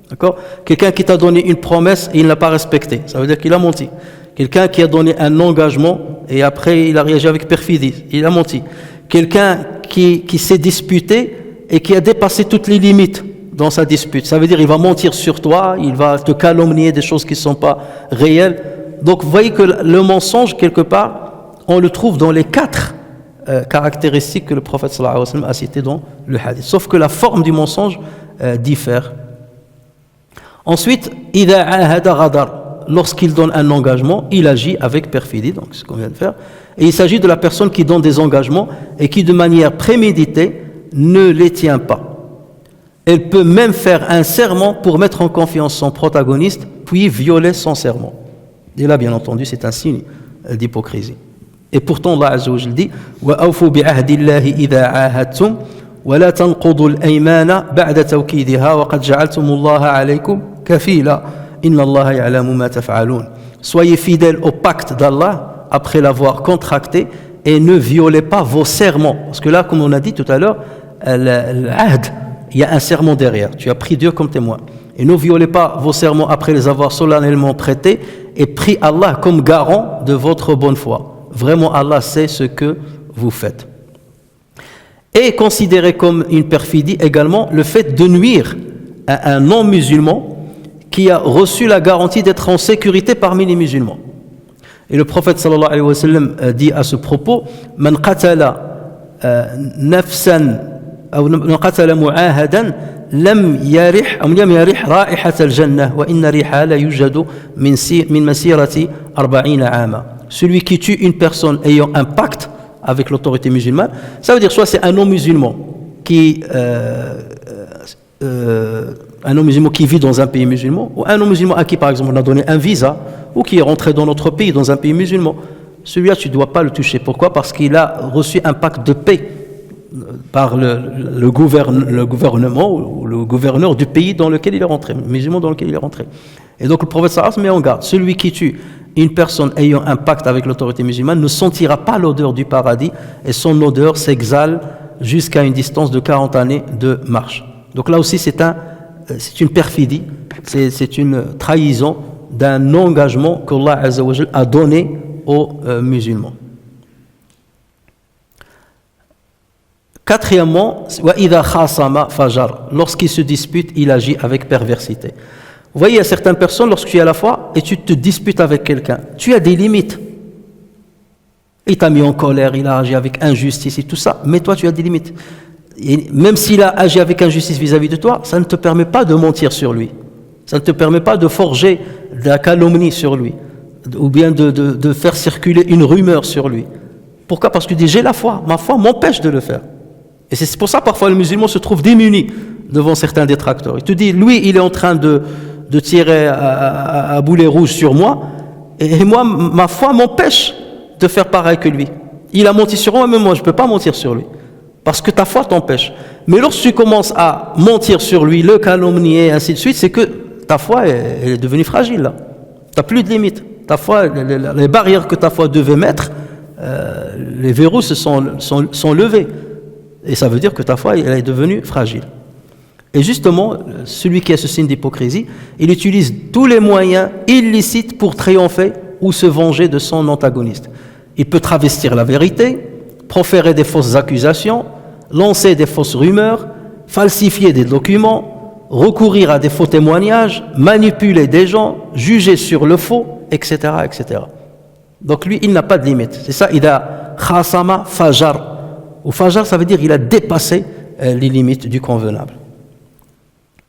D'accord ? Quelqu'un qui t'a donné une promesse et il ne l'a pas respectée, ça veut dire qu'il a menti. Quelqu'un qui a donné un engagement et après il a réagi avec perfidie, il a menti. Quelqu'un qui s'est disputé et qui a dépassé toutes les limites dans sa dispute, ça veut dire qu'il va mentir sur toi, il va te calomnier des choses qui ne sont pas réelles. Donc vous voyez que le mensonge, quelque part, on le trouve dans les 4 caractéristiques que le prophète sallallahu alayhi wa sallam a citées dans le hadith. Sauf que la forme du mensonge diffère. Ensuite, إِذَا عَاهَدَ غَدَرَ, lorsqu'il donne un engagement, il agit avec perfidie, donc ce qu'on vient de faire. Et il s'agit de la personne qui donne des engagements et qui, de manière préméditée, ne les tient pas. Elle peut même faire un serment pour mettre en confiance son protagoniste, puis violer son serment. Et là, bien entendu, c'est un signe d'hypocrisie. Et pourtant, Allah Azza wa Jalla dit وَأَوْفُوا بِعَهْدِ اللَّهِ إِذَا عَاهَدتُّمْ وَلَا تَنْقُضُوا الْأَيْمَانَ بَعْدَ تَوْكِيدِهَا وَقَدْ جَعَلْتُمُ اللَّهَ عَلَيْكُمْ كَفِيلًا إِنَّ اللَّهَ يَعْلَمُ مَا تَفْعَلُونَ. Soyez fidèles au pacte d'Allah après l'avoir contracté et ne violez pas vos serments. Parce que là, comme on a dit tout à l'heure, l'ahd, il y a un serment derrière. Tu as pris Dieu comme témoin. Et ne violez pas vos serments après les avoir solennellement prêtés et pris Allah comme garant de votre bonne foi. Vraiment, Allah sait ce que vous faites. Et considérez comme une perfidie également le fait de nuire à un non-musulman qui a reçu la garantie d'être en sécurité parmi les musulmans. Et le prophète sallallahu alayhi wa sallam dit à ce propos Man qatala nafsan ou man qatala mu'ahadan lam yarih ra'ihat al-jannah wa inna riha la yujadu min masirati 40 'ama. Celui qui tue une personne ayant un pacte avec l'autorité musulmane, ça veut dire soit c'est un non-musulman qui vit dans un pays musulman, ou un non-musulman à qui par exemple on a donné un visa, ou qui est rentré dans notre pays, dans un pays musulman. Celui-là tu ne dois pas le toucher. Pourquoi ? Parce qu'il a reçu un pacte de paix par le gouvernement ou le gouverneur du pays dans lequel il est rentré, musulman dans lequel il est rentré. Et donc le prophète sallallahu alayhi wa sallam met en garde, celui qui tue une personne ayant un pacte avec l'autorité musulmane ne sentira pas l'odeur du paradis et son odeur s'exhale jusqu'à une distance de 40 années de marche. Donc là aussi c'est une perfidie, c'est une trahison d'un engagement qu'Allah Azza wa Jalla a donné aux musulmans. Quatrièmement, وَإِذَا خَاصَمَ فَجَرَ, lorsqu'il se dispute, il agit avec perversité. Vous voyez, il y a certaines personnes, lorsque tu es à la foi et tu te disputes avec quelqu'un, tu as des limites. Il t'a mis en colère, il a agi avec injustice et tout ça, mais toi tu as des limites. Et même s'il a agi avec injustice vis-à-vis de toi, ça ne te permet pas de mentir sur lui. Ça ne te permet pas de forger de la calomnie sur lui, ou bien de faire circuler une rumeur sur lui. Pourquoi ? Parce que tu dis, j'ai la foi, ma foi m'empêche de le faire. Et c'est pour ça parfois le musulman se trouve démuni devant certains détracteurs. Il te dit, lui il est en train de tirer à boulet rouge sur moi, et moi ma foi m'empêche de faire pareil que lui. Il a menti sur moi, mais moi je ne peux pas mentir sur lui, parce que ta foi t'empêche. Mais lorsque tu commences à mentir sur lui, le calomnier et ainsi de suite, c'est que ta foi elle est devenue fragile là. Tu n'as plus de limites. Ta foi, les barrières que ta foi devait mettre, les verrous se sont levés. Et ça veut dire que ta foi elle est devenue fragile. Et justement, celui qui a ce signe d'hypocrisie, il utilise tous les moyens illicites pour triompher ou se venger de son antagoniste. Il peut travestir la vérité, proférer des fausses accusations, lancer des fausses rumeurs, falsifier des documents, recourir à des faux témoignages, manipuler des gens, juger sur le faux, etc., etc. Donc lui, il n'a pas de limite. C'est ça, il a khasama fajar. Ou fajar, ça veut dire qu'il a dépassé les limites du convenable.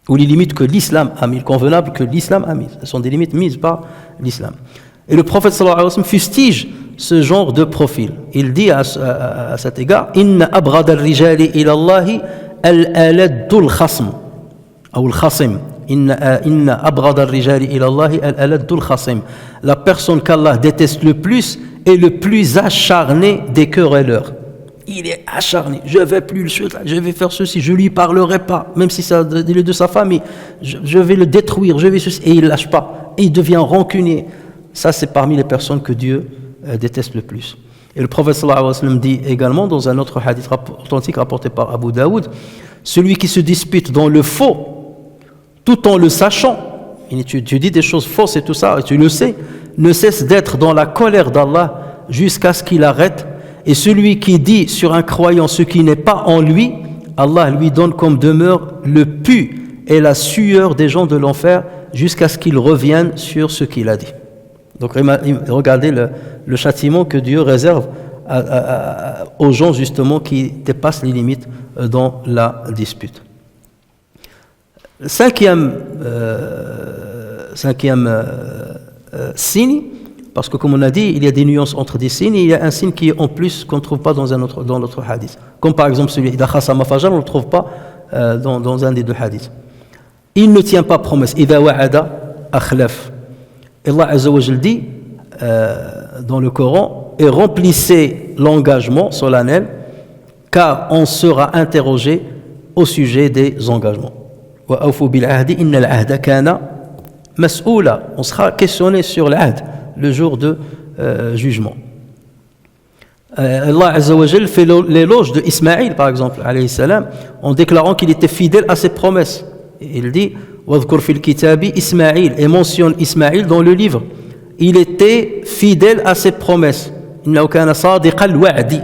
Ou les limites que l'islam a mis, le convenable que l'islam a mis. Ce sont des limites mises par l'islam. Et le prophète sallallahu alayhi wa sallam fustige ce genre de profil. Il dit à cet égard, Inna abrad al-rijali ila Allahi al-aladul khasm. Ou al-khasim. Inna abrad al-rijali ila Allahi al-aladul khasim. La personne qu'Allah déteste le plus est le plus acharné des querelleurs. Il est acharné, je vais faire ceci, je lui parlerai pas, même si il est de sa famille, je vais le détruire, et il ne lâche pas, et il devient rancunier. Ça, c'est parmi les personnes que Dieu déteste le plus. Et le prophète sallallahu alayhi wa sallam dit également dans un autre hadith authentique rapporté par Abu Daoud, celui qui se dispute dans le faux, tout en le sachant, tu dis des choses fausses et tout ça, et tu le sais, ne cesse d'être dans la colère d'Allah jusqu'à ce qu'il arrête. Et celui qui dit sur un croyant ce qui n'est pas en lui, Allah lui donne comme demeure le pu et la sueur des gens de l'enfer jusqu'à ce qu'il revienne sur ce qu'il a dit. Donc regardez le châtiment que Dieu réserve aux gens justement qui dépassent les limites dans la dispute. Cinquième signe, parce que comme on a dit, il y a des nuances entre des signes, et il y a un signe qui est en plus qu'on ne trouve pas dans l'autre hadith. Comme par exemple celui d'Idha khasama fajar, on ne le trouve pas dans un des deux hadiths. Il ne tient pas promesse. Idha wa'ada akhlaf. Allah Azza wa Jal dit dans le Coran, et remplissez l'engagement solennel, car on sera interrogé au sujet des engagements. Wa awfu bil ahdi inna al-ahda kana mas'oula. On sera questionné sur l'ahd, le jour de jugement. Allah Azza wa Jal fait l'éloge de Ismaïl, par exemple, alayhi salam, en déclarant qu'il était fidèle à ses promesses. Il dit وَذْكُرْ فِي الْكِتَابِ Ismaïl, et mentionne Ismaïl dans le livre. Il était fidèle à ses promesses. إِنَّهُ كَانَ صَادِقَ الْوَعْدِ.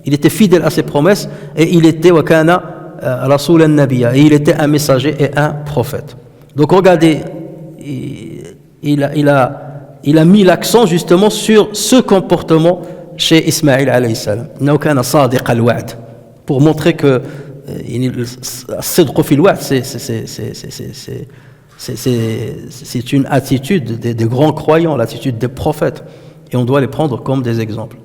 Il était fidèle à ses promesses et il était وَكَانَ رَسُولًا نَبِيًّا, et il était un messager et un prophète. Donc regardez, il a mis l'accent justement sur ce comportement chez Ismaïl alayhi salam. إِنَّهُ كَانَ صَادِقَ الْوَعْدِ, pour montrer que c'est une attitude des grands croyants, l'attitude des prophètes, et on doit les prendre comme des exemples.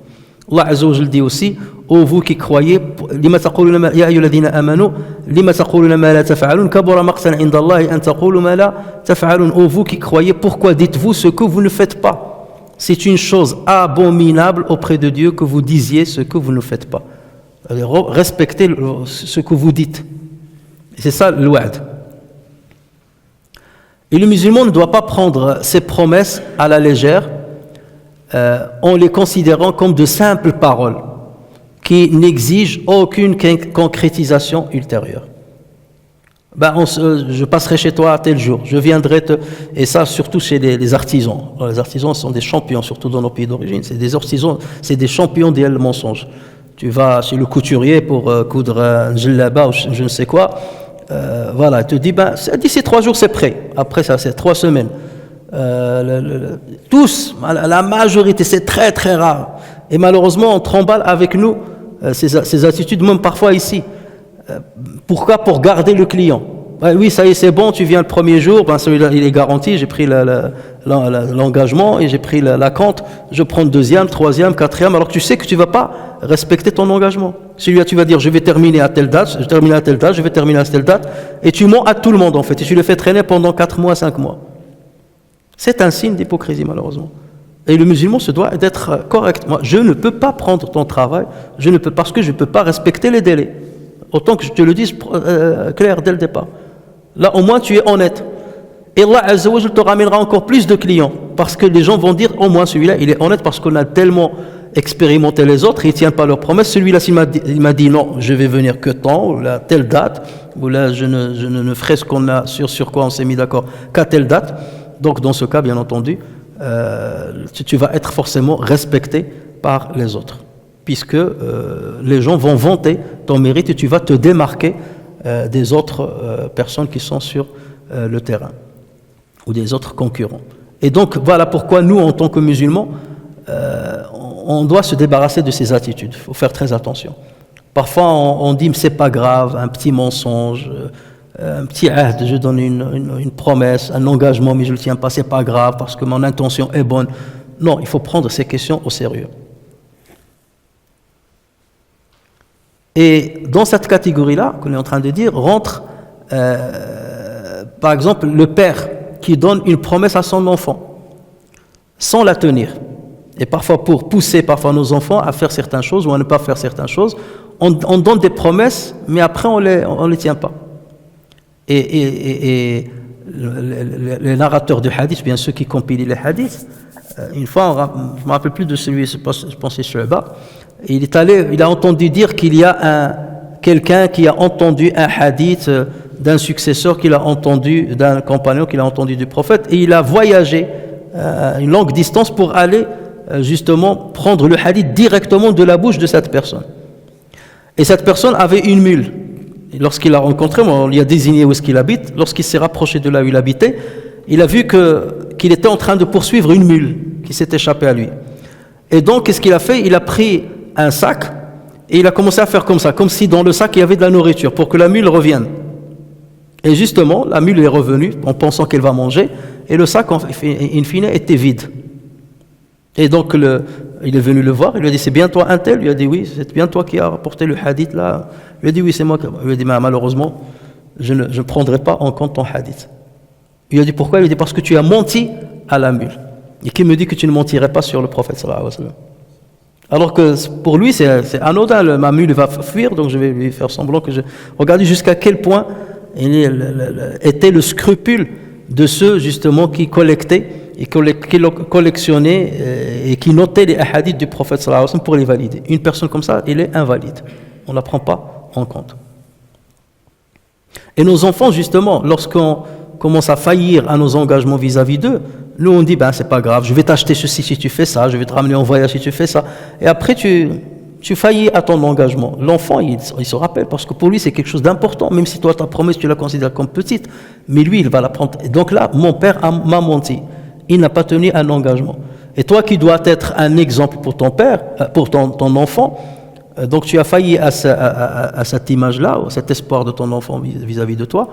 Allah Azza wa Jalla dit aussi, ô vous qui croyez, lima taquluna ya ayyuhalladhina amanu lima taquluna ma la taf'alun kabura maqtan 'inda Allah an taqulu ma la taf'alun. Ô vous qui croyez, pourquoi dites-vous ce que vous ne faites pas? C'est une chose abominable auprès de Dieu que vous disiez ce que vous ne faites pas. Respectez ce que vous dites. C'est ça le wa'd. Et le musulman ne doit pas prendre ses promesses à la légère en les considérant comme de simples paroles qui n'exigent aucune concrétisation ultérieure. Je passerai chez toi à tel jour, je viendrai et ça surtout chez les artisans. Les artisans sont des champions, surtout dans nos pays d'origine. C'est des artisans, c'est des champions des mensonges. Tu vas chez le couturier pour coudre un djellaba ou je ne sais quoi, voilà, il te dit, d'ici 3 jours c'est prêt. Après ça, c'est 3 semaines. Tous, la majorité, c'est très très rare. Et malheureusement, on tremble avec nous ces attitudes, même parfois ici. Pourquoi? Pour garder le client. Oui, ça y est, c'est bon, tu viens le premier jour, celui-là, il est garanti, j'ai pris l'engagement et j'ai pris la compte, je prends le deuxième, troisième, quatrième, alors que tu sais que tu ne vas pas respecter ton engagement. Celui-là, tu vas dire, je vais terminer à telle date, je vais terminer à telle date, je vais terminer à telle date, et tu mens à tout le monde en fait, et tu le fais traîner pendant 4 mois, 5 mois. C'est un signe d'hypocrisie, malheureusement. Et le musulman se doit d'être correct. Moi, je ne peux pas prendre ton travail, parce que je ne peux pas respecter les délais. Autant que je te le dise clair dès le départ. Là, au moins, tu es honnête. Et Allah Azza wa Jalla te ramènera encore plus de clients. Parce que les gens vont dire, au moins celui-là, il est honnête parce qu'on a tellement expérimenté les autres, ils ne tiennent pas leurs promesses. Celui-là, il m'a dit non, je vais venir que tant, ou là, telle date, ou là, je ne ferai ce qu'on a, sur quoi on s'est mis d'accord, qu'à telle date. Donc, dans ce cas, bien entendu, tu vas être forcément respecté par les autres. Puisque les gens vont vanter ton mérite et tu vas te démarquer des autres personnes qui sont sur le terrain ou des autres concurrents. Et donc voilà pourquoi nous, en tant que musulmans, on doit se débarrasser de ces attitudes. Il faut faire très attention. Parfois on dit mais c'est pas grave, un petit mensonge, un petit ahd, je donne une promesse, un engagement, mais je le tiens pas, c'est pas grave parce que mon intention est bonne. Non, il faut prendre ces questions au sérieux. Et dans cette catégorie-là, qu'on est en train de dire, rentre par exemple le père qui donne une promesse à son enfant sans la tenir. Et parfois pour pousser nos enfants à faire certaines choses ou à ne pas faire certaines choses, on donne des promesses, mais après on les tient pas. Et les narrateurs de hadith, bien ceux qui compilent les hadiths, une fois, je ne me rappelle plus de celui, je pense que c'est Shu'ba, il a entendu dire qu'il y a quelqu'un qui a entendu un hadith d'un successeur qu'il a entendu, d'un compagnon qu'il a entendu du prophète, et il a voyagé une longue distance pour aller justement prendre le hadith directement de la bouche de cette personne. Et cette personne avait une mule. Et lorsqu'il l'a rencontré, on lui a désigné où est-ce qu'il habite. Lorsqu'il s'est rapproché de là où il habitait, il a vu qu'il était en train de poursuivre une mule qui s'est échappée à lui. Et donc, qu'est-ce qu'il a fait? Il a pris un sac et il a commencé à faire comme ça, comme si dans le sac il y avait de la nourriture pour que la mule revienne. Et justement, la mule est revenue en pensant qu'elle va manger et le sac, in fine, était vide. Et donc, il est venu le voir, il lui a dit, c'est bien toi un tel? Il lui a dit, oui, c'est bien toi qui as rapporté le hadith là. Il lui a dit, oui, c'est moi. Il lui a dit, mais malheureusement, je ne prendrai pas en compte ton hadith. Il lui a dit, pourquoi? Il lui a dit, parce que tu as menti à la mule. Et qui me dit que tu ne mentirais pas sur le prophète sallallahu alayhi wa sallam? Alors que pour lui, c'est anodin, ma mule va fuir, donc je vais lui faire semblant que je... Regardez jusqu'à quel point était le scrupule de ceux justement qui collectaient et qui collectionnaient et qui notaient les hadiths du prophète sallallahu alayhi wa sallam pour les valider. Une personne comme ça, elle est invalide. On ne la prend pas en compte. Et nos enfants, justement, lorsqu'on commence à faillir à nos engagements vis-à-vis d'eux, nous on dit, c'est pas grave, je vais t'acheter ceci si tu fais ça, je vais te ramener en voyage si tu fais ça. Et après tu faillis à ton engagement. L'enfant, il se rappelle, parce que pour lui c'est quelque chose d'important, même si toi ta promesse tu la considères comme petite, mais lui il va la prendre. Et donc là, mon père m'a menti, il n'a pas tenu un engagement. Et toi qui dois être un exemple pour ton père, pour ton enfant, donc tu as failli à cette image-là, à cet espoir de ton enfant vis-à-vis de toi,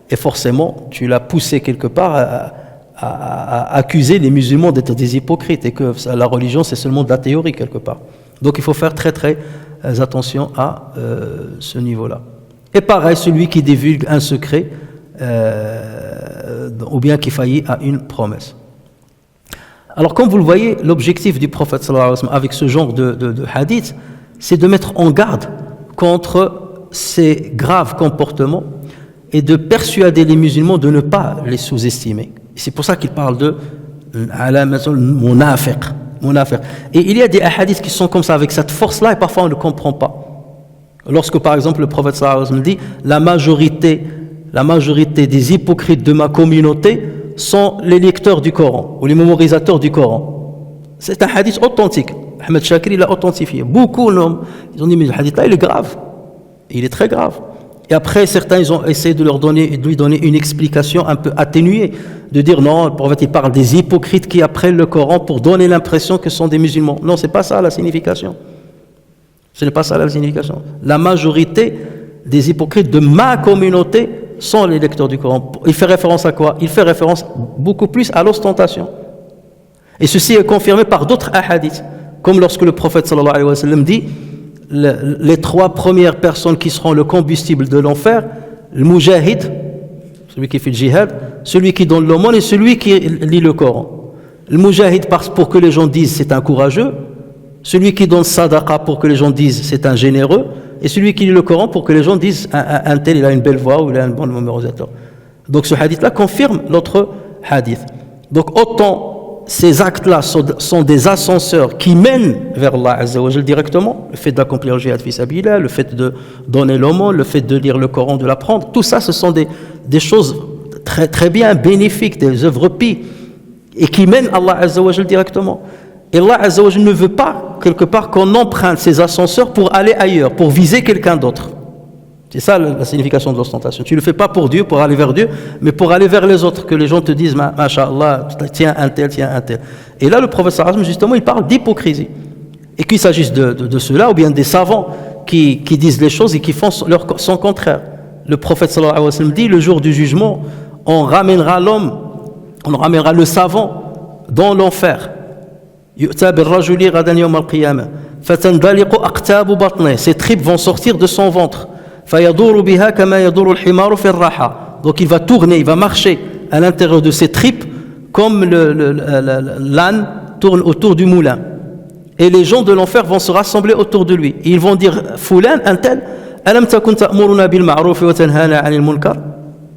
et forcément tu l'as poussé quelque part à accuser les musulmans d'être des hypocrites et que la religion c'est seulement de la théorie quelque part. Donc il faut faire très très attention à ce niveau-là. Et pareil, celui qui divulgue un secret ou bien qui faillit à une promesse. Alors comme vous le voyez, l'objectif du prophète sallallahu alayhi wa sallam avec ce genre de hadith, c'est de mettre en garde contre ces graves comportements et de persuader les musulmans de ne pas les sous-estimer. Et c'est pour ça qu'il parle de munafiq. Et il y a des hadiths qui sont comme ça, avec cette force-là, et parfois on ne comprend pas. Lorsque par exemple le prophète sallallahu alayhi wa sallam dit la majorité des hypocrites de ma communauté sont les lecteurs du Coran ou les mémorisateurs du Coran. C'est un hadith authentique. Ahmed Shakir il l'a authentifié. Beaucoup ils ont dit mais le hadith là il est grave. Il est très grave. Et après, certains, ils ont essayé de lui donner une explication un peu atténuée, de dire non, le prophète, il parle des hypocrites qui apprennent le Coran pour donner l'impression que ce sont des musulmans. Non, c'est pas ça la signification. Ce n'est pas ça la signification. La majorité des hypocrites de ma communauté sont les lecteurs du Coran. Il fait référence à quoi? Il fait référence beaucoup plus à l'ostentation. Et ceci est confirmé par d'autres hadiths, comme lorsque le prophète sallallahu alayhi wa sallam dit les trois premières personnes qui seront le combustible de l'enfer, le mujahid, celui qui fait le jihad, celui qui donne l'aumône et celui qui lit le Coran. Le mujahid pour que les gens disent c'est un courageux, celui qui donne sadaqa pour que les gens disent c'est un généreux, et celui qui lit le Coran pour que les gens disent un tel il a une belle voix ou il a un bon mémorisateur. Donc ce hadith là confirme l'autre hadith. Donc autant ces actes-là sont des ascenseurs qui mènent vers Allah Azza wa Jal directement. Le fait d'accomplir le jihad fi sabilillah, le fait de donner l'aumône, le fait de lire le Coran, de l'apprendre, tout ça, ce sont des choses très, très bien bénéfiques, des œuvres pies, et qui mènent Allah Azza wa Jal directement. Et Allah Azza wa Jal ne veut pas, quelque part, qu'on emprunte ces ascenseurs pour aller ailleurs, pour viser quelqu'un d'autre. C'est ça la signification de l'ostentation. Tu ne le fais pas pour Dieu, pour aller vers Dieu, mais pour aller vers les autres, que les gens te disent, Masha'Allah, tiens un tel. Et là, le prophète sallallahu alayhi wa sallam, justement, il parle d'hypocrisie. Et qu'il s'agisse de ceux-là, ou bien des savants qui disent les choses et qui font son contraire. Le prophète sallallahu alayhi wa sallam dit, le jour du jugement, on ramènera l'homme, on ramènera le savant dans l'enfer. Ses tripes vont sortir de son ventre. Donc il va tourner, il va marcher à l'intérieur de ses tripes comme l'âne tourne autour du moulin. Et les gens de l'enfer vont se rassembler autour de lui. Et ils vont dire, Fulan, un tel,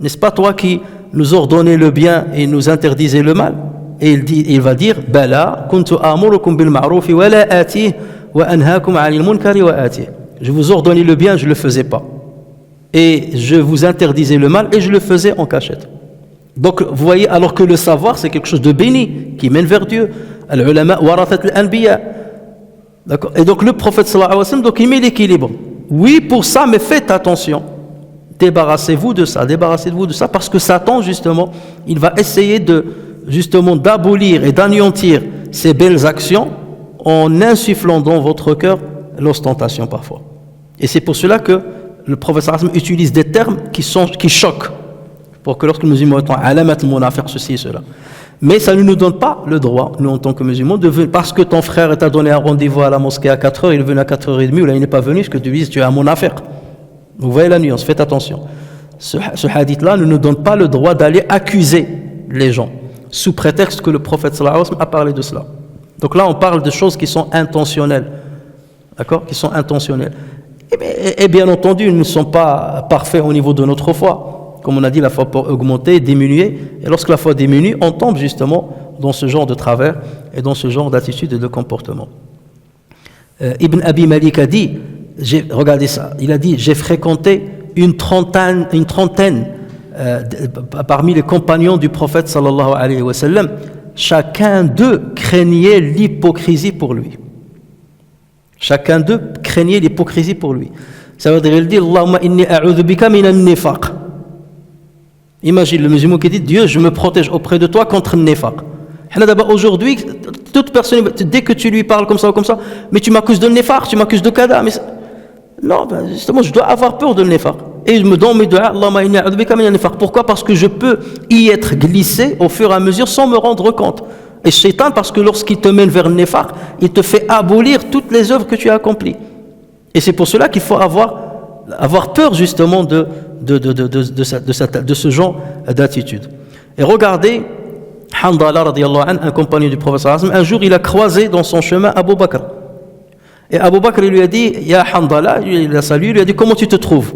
n'est-ce pas toi qui nous ordonnais le bien et nous interdisais le mal? Et il va dire, Bala, kuntu amurukum bil ma'ruf wa la atih wa anhaakum 'anil munkari wa atih. Je vous ordonnais le bien, je ne le faisais pas. Et je vous interdisais le mal et je le faisais en cachette. Donc vous voyez, alors que le savoir c'est quelque chose de béni qui mène vers Dieu. Al-ulama warathat al-anbiya. D'accord. Et donc le prophète sallallahu alayhi wa sallam, donc il met l'équilibre. Oui, pour ça, mais faites attention. Débarrassez-vous de ça, parce que Satan justement, il va essayer d'abolir et d'anéantir ces belles actions en insufflant dans votre cœur l'ostentation parfois. Et c'est pour cela que le prophète sallallahu alayhi wa sallam utilise des termes qui choquent, pour que lorsque nous musulmans étant alamat al-munafiq, ceci et cela. Mais ça ne nous donne pas le droit, nous en tant que musulmans, de venir, parce que ton frère t'a donné un rendez-vous à la mosquée à 4h, il est venu à 4h30, ou là il n'est pas venu, ce que tu dises, tu es un munafiq. Vous voyez la nuance, faites attention. Ce hadith-là ne nous donne pas le droit d'aller accuser les gens, sous prétexte que le prophète sallallahu alayhi wa sallam a parlé de cela. Donc là, on parle de choses qui sont intentionnelles. D'accord? Qui sont intentionnelles. Et bien entendu, ils ne sont pas parfaits au niveau de notre foi. Comme on a dit, la foi peut augmenter, diminuer. Et lorsque la foi diminue, on tombe justement dans ce genre de travers et dans ce genre d'attitude et de comportement. Ibn Abi Malik a dit, regardez ça, il a dit, j'ai fréquenté une trentaine parmi les compagnons du prophète sallallahu alayhi wa sallam. Chacun d'eux craignait l'hypocrisie pour lui. Chacun d'eux craignait l'hypocrisie pour lui. Ça veut dire, il dit, Allahumma inni a'udhu bika min al-nifaq. Imagine le musulman qui dit, Dieu, je me protège auprès de toi contre le nifaq. Aujourd'hui, toute personne, dès que tu lui parles comme ça, mais tu m'accuses de nifaq, tu m'accuses de kada. Mais non, justement, je dois avoir peur de nifaq. Et je me donne mes doigts, Allahumma inni a'udhu bika min al-nifaq. Pourquoi? Parce que je peux y être glissé au fur et à mesure sans me rendre compte. Et Shaitan, parce que lorsqu'il te mène vers le nifaq, il te fait abolir toutes les œuvres que tu as accomplies. Et c'est pour cela qu'il faut avoir peur justement de ce genre d'attitude. Et regardez, Handala radiyallahu anhu, un compagnon du prophète sallallahu alayhi wa sallam, un jour il a croisé dans son chemin Abu Bakr. Et Abu Bakr il lui a dit, Ya Handala, il l'a salué, il lui a dit, comment tu te trouves?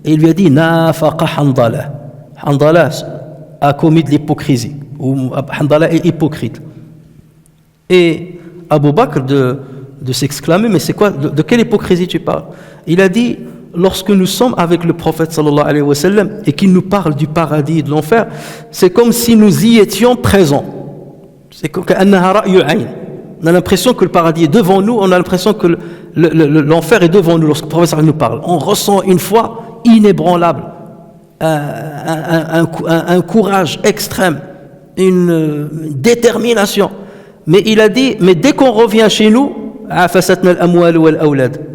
Et il lui a dit, Nafaqa Handala. Handala a commis de l'hypocrisie. Ou Handala est hypocrite. Et Abu Bakr de s'exclamer, mais c'est quoi, de quelle hypocrisie tu parles? Il a dit, lorsque nous sommes avec le prophète sallallahu alayhi wa sallam et qu'il nous parle du paradis et de l'enfer, c'est comme si nous y étions présents. C'est comme on a l'impression que le paradis est devant nous, on a l'impression que l'enfer est devant nous lorsque le prophète sallallahu alayhi wa sallam nous parle. On ressent une foi inébranlable, un courage extrême, une détermination. Mais il a dit, mais dès qu'on revient chez nous,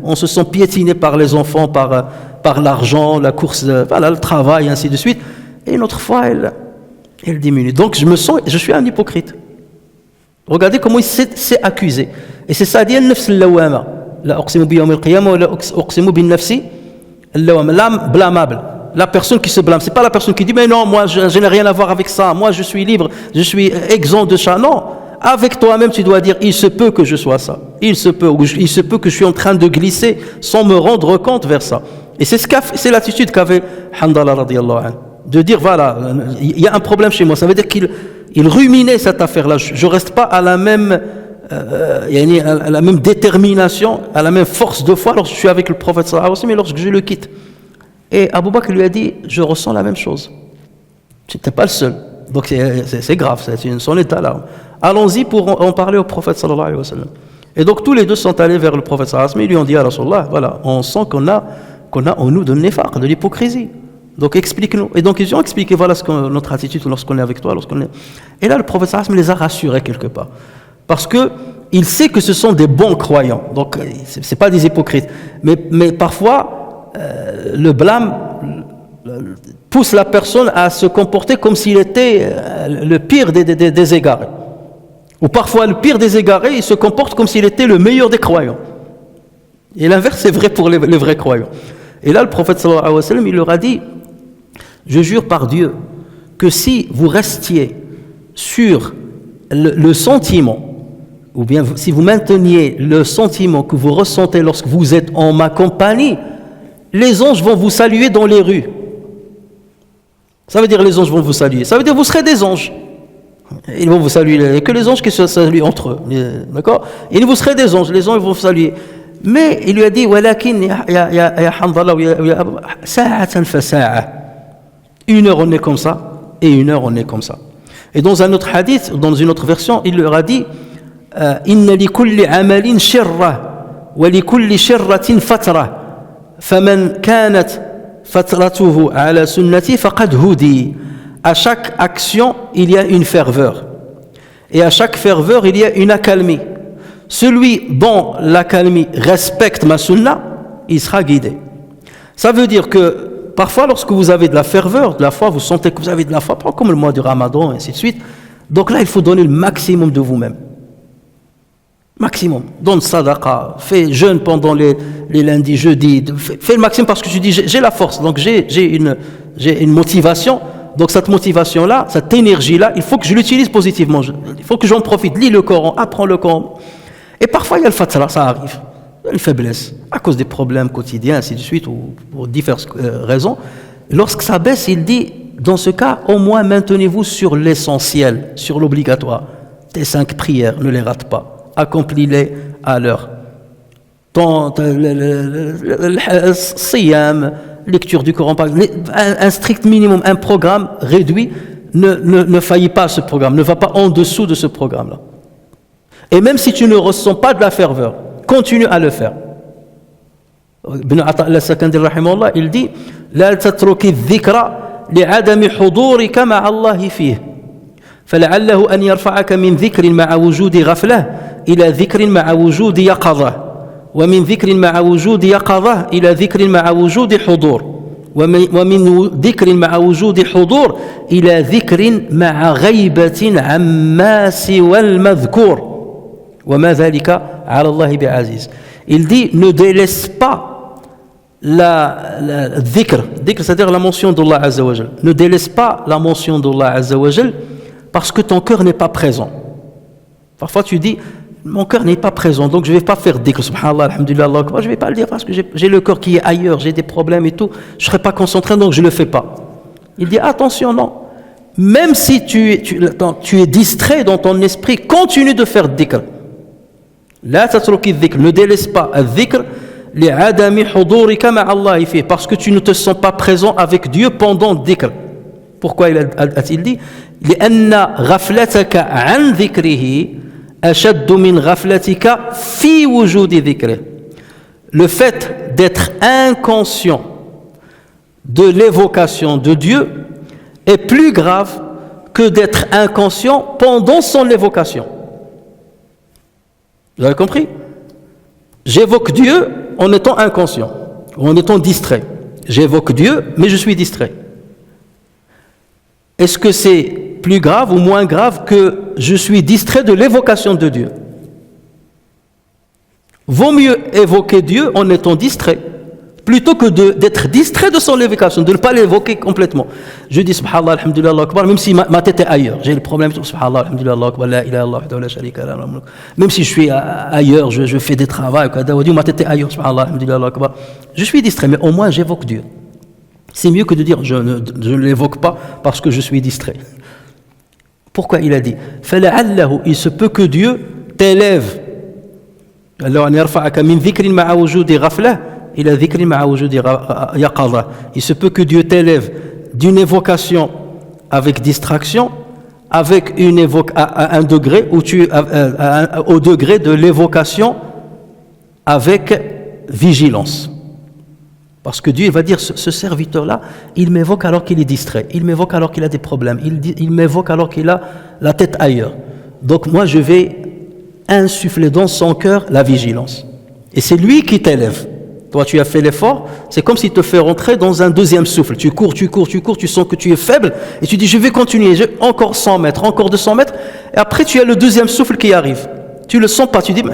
on se sent piétiné par les enfants, par l'argent, la course, voilà, le travail, ainsi de suite. Et notre foi, elle diminue. Donc je suis un hypocrite. Regardez comment il s'est accusé. Et c'est ça, dit al-nafs al-lawama. La uqsimu bi yawm al-qiyamah wa la uqsimu bin nafsi al-lawama. L'âme blâmable. La personne qui se blâme. C'est pas la personne qui dit, mais non, moi je n'ai rien à voir avec ça. Moi je suis libre, je suis exempt de ça. Non. Avec toi-même, tu dois dire, il se peut que je sois ça. Il se peut que je suis en train de glisser sans me rendre compte vers ça. Et c'est l'attitude qu'avait Handala radiyallahu anhu. De dire, voilà, il y a un problème chez moi. Ça veut dire qu'il ruminait cette affaire-là. Je ne reste pas à la même détermination, à la même force de foi lorsque je suis avec le prophète sallallahu alayhi wa sallam et lorsque je le quitte. Et Abu Bakr lui a dit, je ressens la même chose. Tu n'étais pas le seul. Donc c'est grave, c'est son état là. Allons-y pour en parler au prophète sallallahu alayhi wa sallam. Et donc tous les deux sont allés vers le prophète sallallahu alayhi wa sallam. Ils lui ont dit, à Rasulallah, voilà, on sent qu'on a en nous de nifaq, de l'hypocrisie. Donc explique-nous. Et donc ils ont expliqué, voilà notre attitude lorsqu'on est avec toi, Et là, le prophète sallallahu alayhi wa sallam les a rassurés quelque part. Parce que il sait que ce sont des bons croyants. Donc c'est pas des hypocrites. Mais parfois, le blâme pousse la personne à se comporter comme s'il était le pire des égarés. Ou parfois, le pire des égarés, il se comporte comme s'il était le meilleur des croyants. Et l'inverse est vrai pour les vrais croyants. Et là, le prophète sallallahu alayhi wa sallam, il leur a dit, je jure par Dieu que si vous restiez sur le sentiment, ou bien si vous mainteniez le sentiment que vous ressentez lorsque vous êtes en ma compagnie, les anges vont vous saluer dans les rues. Ça veut dire les anges vont vous saluer. Ça veut dire vous serez des anges. Ils vont vous saluer. Il n'y a que les anges qui se saluent entre eux. D'accord ? Et vous serez des anges. Les anges vont vous saluer. Mais il lui a dit, Walakin ya Hanzala, sa'atan fa sa'a. Une heure on est comme ça, et une heure on est comme ça. Et dans un autre hadith, dans une autre version, il leur a dit, Inna li kulli amalin shirra, wa li kulli shirratin fatra, faman kanat fatratuhu ala sunnati faqad hudi. À chaque action, il y a une ferveur. Et à chaque ferveur, il y a une accalmie. Celui dont l'accalmie respecte ma sunna, il sera guidé. Ça veut dire que parfois, lorsque vous avez de la ferveur, de la foi, vous sentez que vous avez de la foi, comme le mois du Ramadan, et ainsi de suite. Donc là, il faut donner le maximum de vous-même. Maximum. Donne sadaqa, fais jeûne pendant les lundis, jeudis, fais le maximum parce que tu dis, j'ai la force, donc j'ai une motivation. Donc cette motivation-là, cette énergie-là, il faut que je l'utilise positivement. Il faut que j'en profite. Lis le Coran, apprends le Coran. Et parfois, il y a le fatra, ça arrive. Une faiblesse, à cause des problèmes quotidiens, ainsi de suite, ou pour diverses raisons. Lorsque ça baisse, il dit, dans ce cas, au moins maintenez-vous sur l'essentiel, sur l'obligatoire. Tes 5 prières, ne les rate pas. Accomplis-les à l'heure. Siyam, lecture du Coran, un strict minimum, un programme réduit, ne faillit pas à ce programme, ne va pas en dessous de ce programme-là. Et même si tu ne ressens pas de la ferveur, continue à le faire. Ibn Ata al-Sakandari rahimahullah, il dit La tatruki dhikra li'adami hudurika ma'a Allahi fih. فلعله أن يرفعك من ذكر مع وجود غفلة إلى ذكر مع وجود يقظة ومن ذكر مع وجود يقظة إلى ذكر مع وجود حضور ومن ذكر مع وجود حضور إلى ذكر مع غيبة عما سوى المذكور وما ذلك على الله بعزيز. Il dit ne délaisse pas la dhikr, c'est-à-dire la mention d'Allah Azza wa Jal. Ne délaisse pas la mention d'Allah Azza wa Jal parce que ton cœur n'est pas présent. Parfois tu dis mon cœur n'est pas présent, donc je ne vais pas faire dhikr, subhanallah, alhamdulillah, Allah akbar, je ne vais pas le dire parce que j'ai le cœur qui est ailleurs, j'ai des problèmes et tout, je ne serai pas concentré, donc je ne le fais pas. Il dit attention, non, même si tu es distrait dans ton esprit, continue de faire dhikr. La tatruki dhikr, ne délaisse pas dhikr li'adami hudurika ma'a Allah fi, parce que tu ne te sens pas présent avec Dieu pendant dhikr. Pourquoi a-t-il dit لأن غفلتك عن ذكره أشد من غفلتك في وجود ذكره. Le fait d'être inconscient de l'évocation de Dieu est plus grave que d'être inconscient pendant son évocation. Vous avez compris? J'évoque Dieu en étant inconscient, ou en étant distrait. J'évoque Dieu, mais je suis distrait. Est-ce que c'est plus grave ou moins grave que je suis distrait de l'évocation de Dieu? Vaut mieux évoquer Dieu en étant distrait plutôt que d'être distrait de son évocation, de ne pas l'évoquer complètement. Je dis subhanallah, alhamdulillah, Allah akbar, même si ma tête est ailleurs. J'ai le problème, subhanallah, alhamdulillah, Allah akbar, la ilaha illallah, la sharika lah. Même si je suis ailleurs, je fais des travaux, ma tête est ailleurs, subhanallah, alhamdulillah, Allah akbar. Je suis distrait, mais au moins j'évoque Dieu. C'est mieux que de dire je ne l'évoque pas parce que je suis distrait. Pourquoi il a dit فَلَعَلَّهُ, il se peut que Dieu t'élève. Alors, il se peut que Dieu t'élève d'une évocation avec distraction, avec à un degré où au degré de l'évocation avec vigilance. Parce que Dieu il va dire, ce serviteur-là, il m'évoque alors qu'il est distrait, il m'évoque alors qu'il a des problèmes, il m'évoque alors qu'il a la tête ailleurs. Donc moi, je vais insuffler dans son cœur la vigilance. Et c'est lui qui t'élève. Toi, tu as fait l'effort, c'est comme s'il te fait rentrer dans un deuxième souffle. Tu cours, tu sens que tu es faible, et tu dis, je vais continuer, encore 100 mètres, encore 200 mètres, et après tu as le deuxième souffle qui arrive. Tu le sens pas, tu dis, mais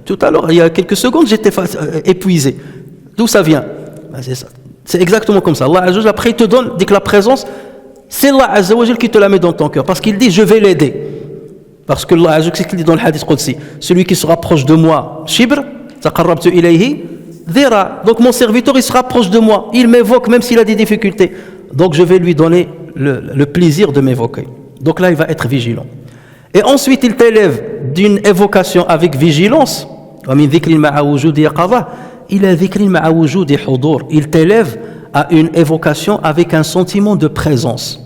tout à l'heure, il y a quelques secondes, j'étais épuisé. D'où ça vient? C'est ça. C'est exactement comme ça. Allah Azza wa Jalla, après il te donne, dit que la présence, c'est Allah Azza wa Jalla qui te la met dans ton cœur, parce qu'il dit, je vais l'aider. Parce que Allah Azza wa Jalla, c'est ce qu'il dit dans le hadith Qudsi, celui qui se rapproche de moi, shibr, taqarrabtu ilayhi, dhira. Donc mon serviteur, il se rapproche de moi, il m'évoque même s'il a des difficultés. Donc je vais lui donner le plaisir de m'évoquer. Donc là, il va être vigilant. Et ensuite, il t'élève d'une évocation avec vigilance. Il t'élève à une évocation avec un sentiment de présence.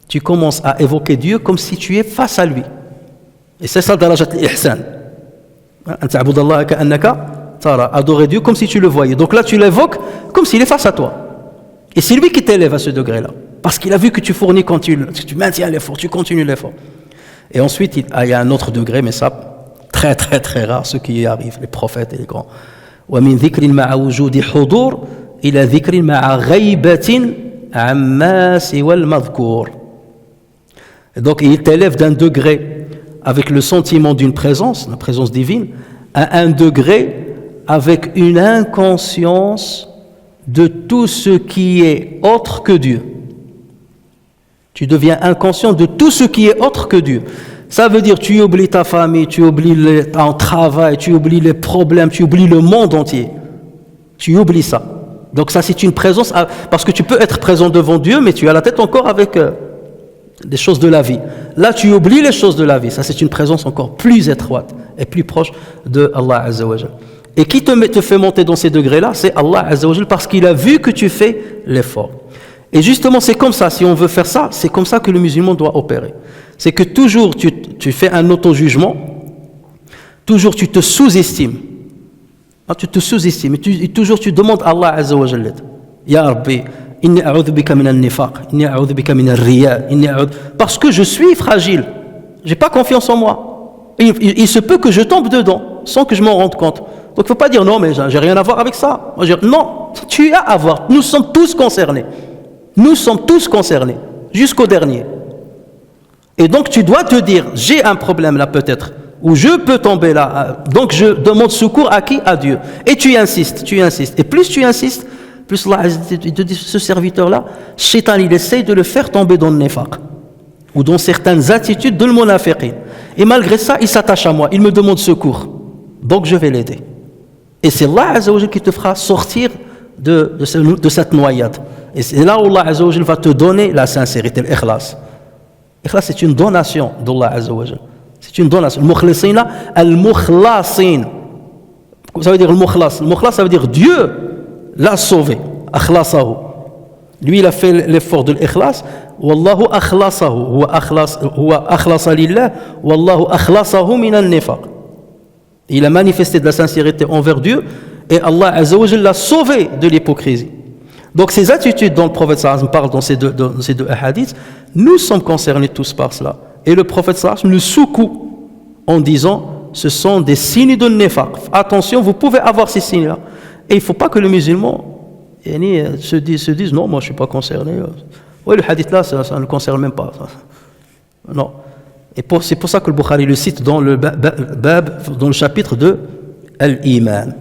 Tu commences à évoquer Dieu comme si tu es face à lui. Et c'est ça, darajat al-ihsan. Adorer Dieu comme si tu le voyais. Donc là, tu l'évoques comme s'il est face à toi. Et c'est lui qui t'élève à ce degré-là. Parce qu'il a vu que tu fournis quand tu maintiens l'effort, tu continues l'effort. Et ensuite, il y a un autre degré, mais ça, très très très rare, ceux qui y arrivent, les prophètes et les grands. وَمِنْ ذِكْرٍ مَعَ وُجُودِ حُضُورٍ إِلَى ذِكْرٍ مَعَ غَيْبَةٍ عَمَّا سِوَى الْمَذْكُورِ. Et donc, il t'élève d'un degré avec le sentiment d'une présence, la présence divine, à un degré avec une inconscience de tout ce qui est autre que Dieu. Tu deviens inconscient de tout ce qui est autre que Dieu. Ça veut dire tu oublies ta famille, tu oublies ton travail, tu oublies les problèmes, tu oublies le monde entier. Tu oublies ça. Donc ça c'est une présence, parce que tu peux être présent devant Dieu, mais tu as la tête encore avec les choses de la vie. Là tu oublies les choses de la vie. Ça c'est une présence encore plus étroite et plus proche de Allah Azza wa Jalla. Et qui te fait monter dans ces degrés-là, c'est Allah Azza wa Jalla, parce qu'il a vu que tu fais l'effort. Et justement, c'est comme ça, si on veut faire ça, c'est comme ça que le musulman doit opérer. C'est que toujours tu fais un auto-jugement, toujours tu te sous-estimes. Tu te sous-estimes, et toujours tu demandes à Allah Azza wa Jalla, Ya Rabbi, inni a'udhu bika min al-nifaq, inni a'udhu bika min al-riya, parce que je suis fragile, j'ai pas confiance en moi. Il se peut que je tombe dedans, sans que je m'en rende compte. Donc il ne faut pas dire non, mais j'ai rien à voir avec ça. Non, tu as à voir, nous sommes tous concernés. Nous sommes tous concernés, jusqu'au dernier. Et donc tu dois te dire, j'ai un problème là peut-être, ou je peux tomber là, donc je demande secours à qui? À Dieu. Et tu insistes. Et plus tu insistes, plus Allah te dit, ce serviteur-là, Shaitan, il essaye de le faire tomber dans le nifaq, ou dans certaines attitudes de l'munafiqin. Et malgré ça, il s'attache à moi, il me demande secours. Donc je vais l'aider. Et c'est Allah Azza wa Jalla qui te fera sortir de cette noyade. Et c'est là où Allah Azza wa Jalla va te donner la sincérité, l'ikhlas. L'ikhlas, c'est une donation d'Allah Azza wa Jalla. C'est une donation. Al-mukhlasina, al-mukhlasin. Ça veut dire al-mukhlas. Al-mukhlas, ça veut dire Dieu l'a sauvé. Akhlasahu. Lui, il a fait l'effort de l'ikhlas. Wallahu akhlasahu. Huwa akhlasa lillah. Wallahu akhlasahu min al-nifaq. Il a manifesté de la sincérité envers Dieu. Et Allah Azza wa Jalla l'a sauvé de l'hypocrisie. Donc ces attitudes dont le prophète sallallahu parle dans ces deux hadiths, nous sommes concernés tous par cela. Et le prophète sallallahu le secoue en disant, ce sont des signes de nifaq. Attention, vous pouvez avoir ces signes-là. Et il ne faut pas que le musulman se dise, non, moi je ne suis pas concerné. Oui, le hadith là, ça ne le concerne même pas. Non. Et c'est pour ça que le Bukhari le cite dans le bab, dans le chapitre de Al-Iman,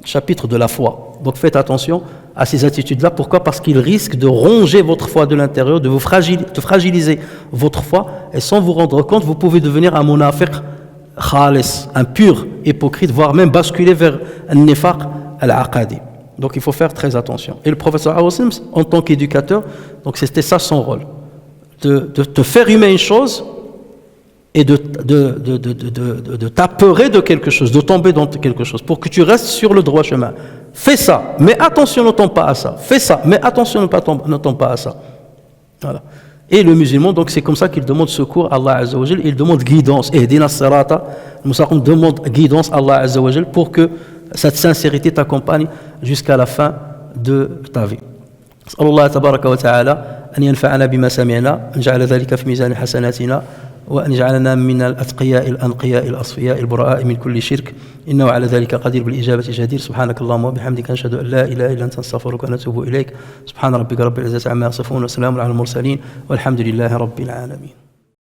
chapitre de la foi. Donc faites attention à ces attitudes-là. Pourquoi? Parce qu'ils risquent de ronger votre foi de l'intérieur, de fragiliser votre foi, et sans vous rendre compte, vous pouvez devenir un munafiq khalis, un pur hypocrite, voire même basculer vers un nifaq al-aqadi. Donc il faut faire très attention. Et le prophète sallallahu alayhi wa sallam, en tant qu'éducateur, donc c'était ça son rôle, de te faire humer une chose et de t'apeurer de quelque chose, de tomber dans quelque chose, pour que tu restes sur le droit chemin. Fais ça, mais attention, ne tombe pas à ça. Fais ça, mais attention, ne tombe pas à ça. Voilà. Et le musulman, donc c'est comme ça qu'il demande secours à Allah Azza wa Jal, il demande guidance. Ihdina as-sirata, nous demande guidance à Allah Azza wa Jal pour que cette sincérité t'accompagne jusqu'à la fin de ta vie. أسأل الله تبارك وتعالى أن ينفعنا بما سمعنا، أن يجعل ذلك في ميزان حسناتنا، وأن يجعلنا من الأتقياء الأنقياء الأصفياء البراء من كل شرك، إنه على ذلك قدير بالإجابة جدير. سبحانك اللهم وبحمدك، نشهد أن لا إله إلا أنت، نستغفرك ونتوب إليك. سبحان ربك رب العزة عما يصفون، وسلام على المرسلين، والحمد لله رب العالمين.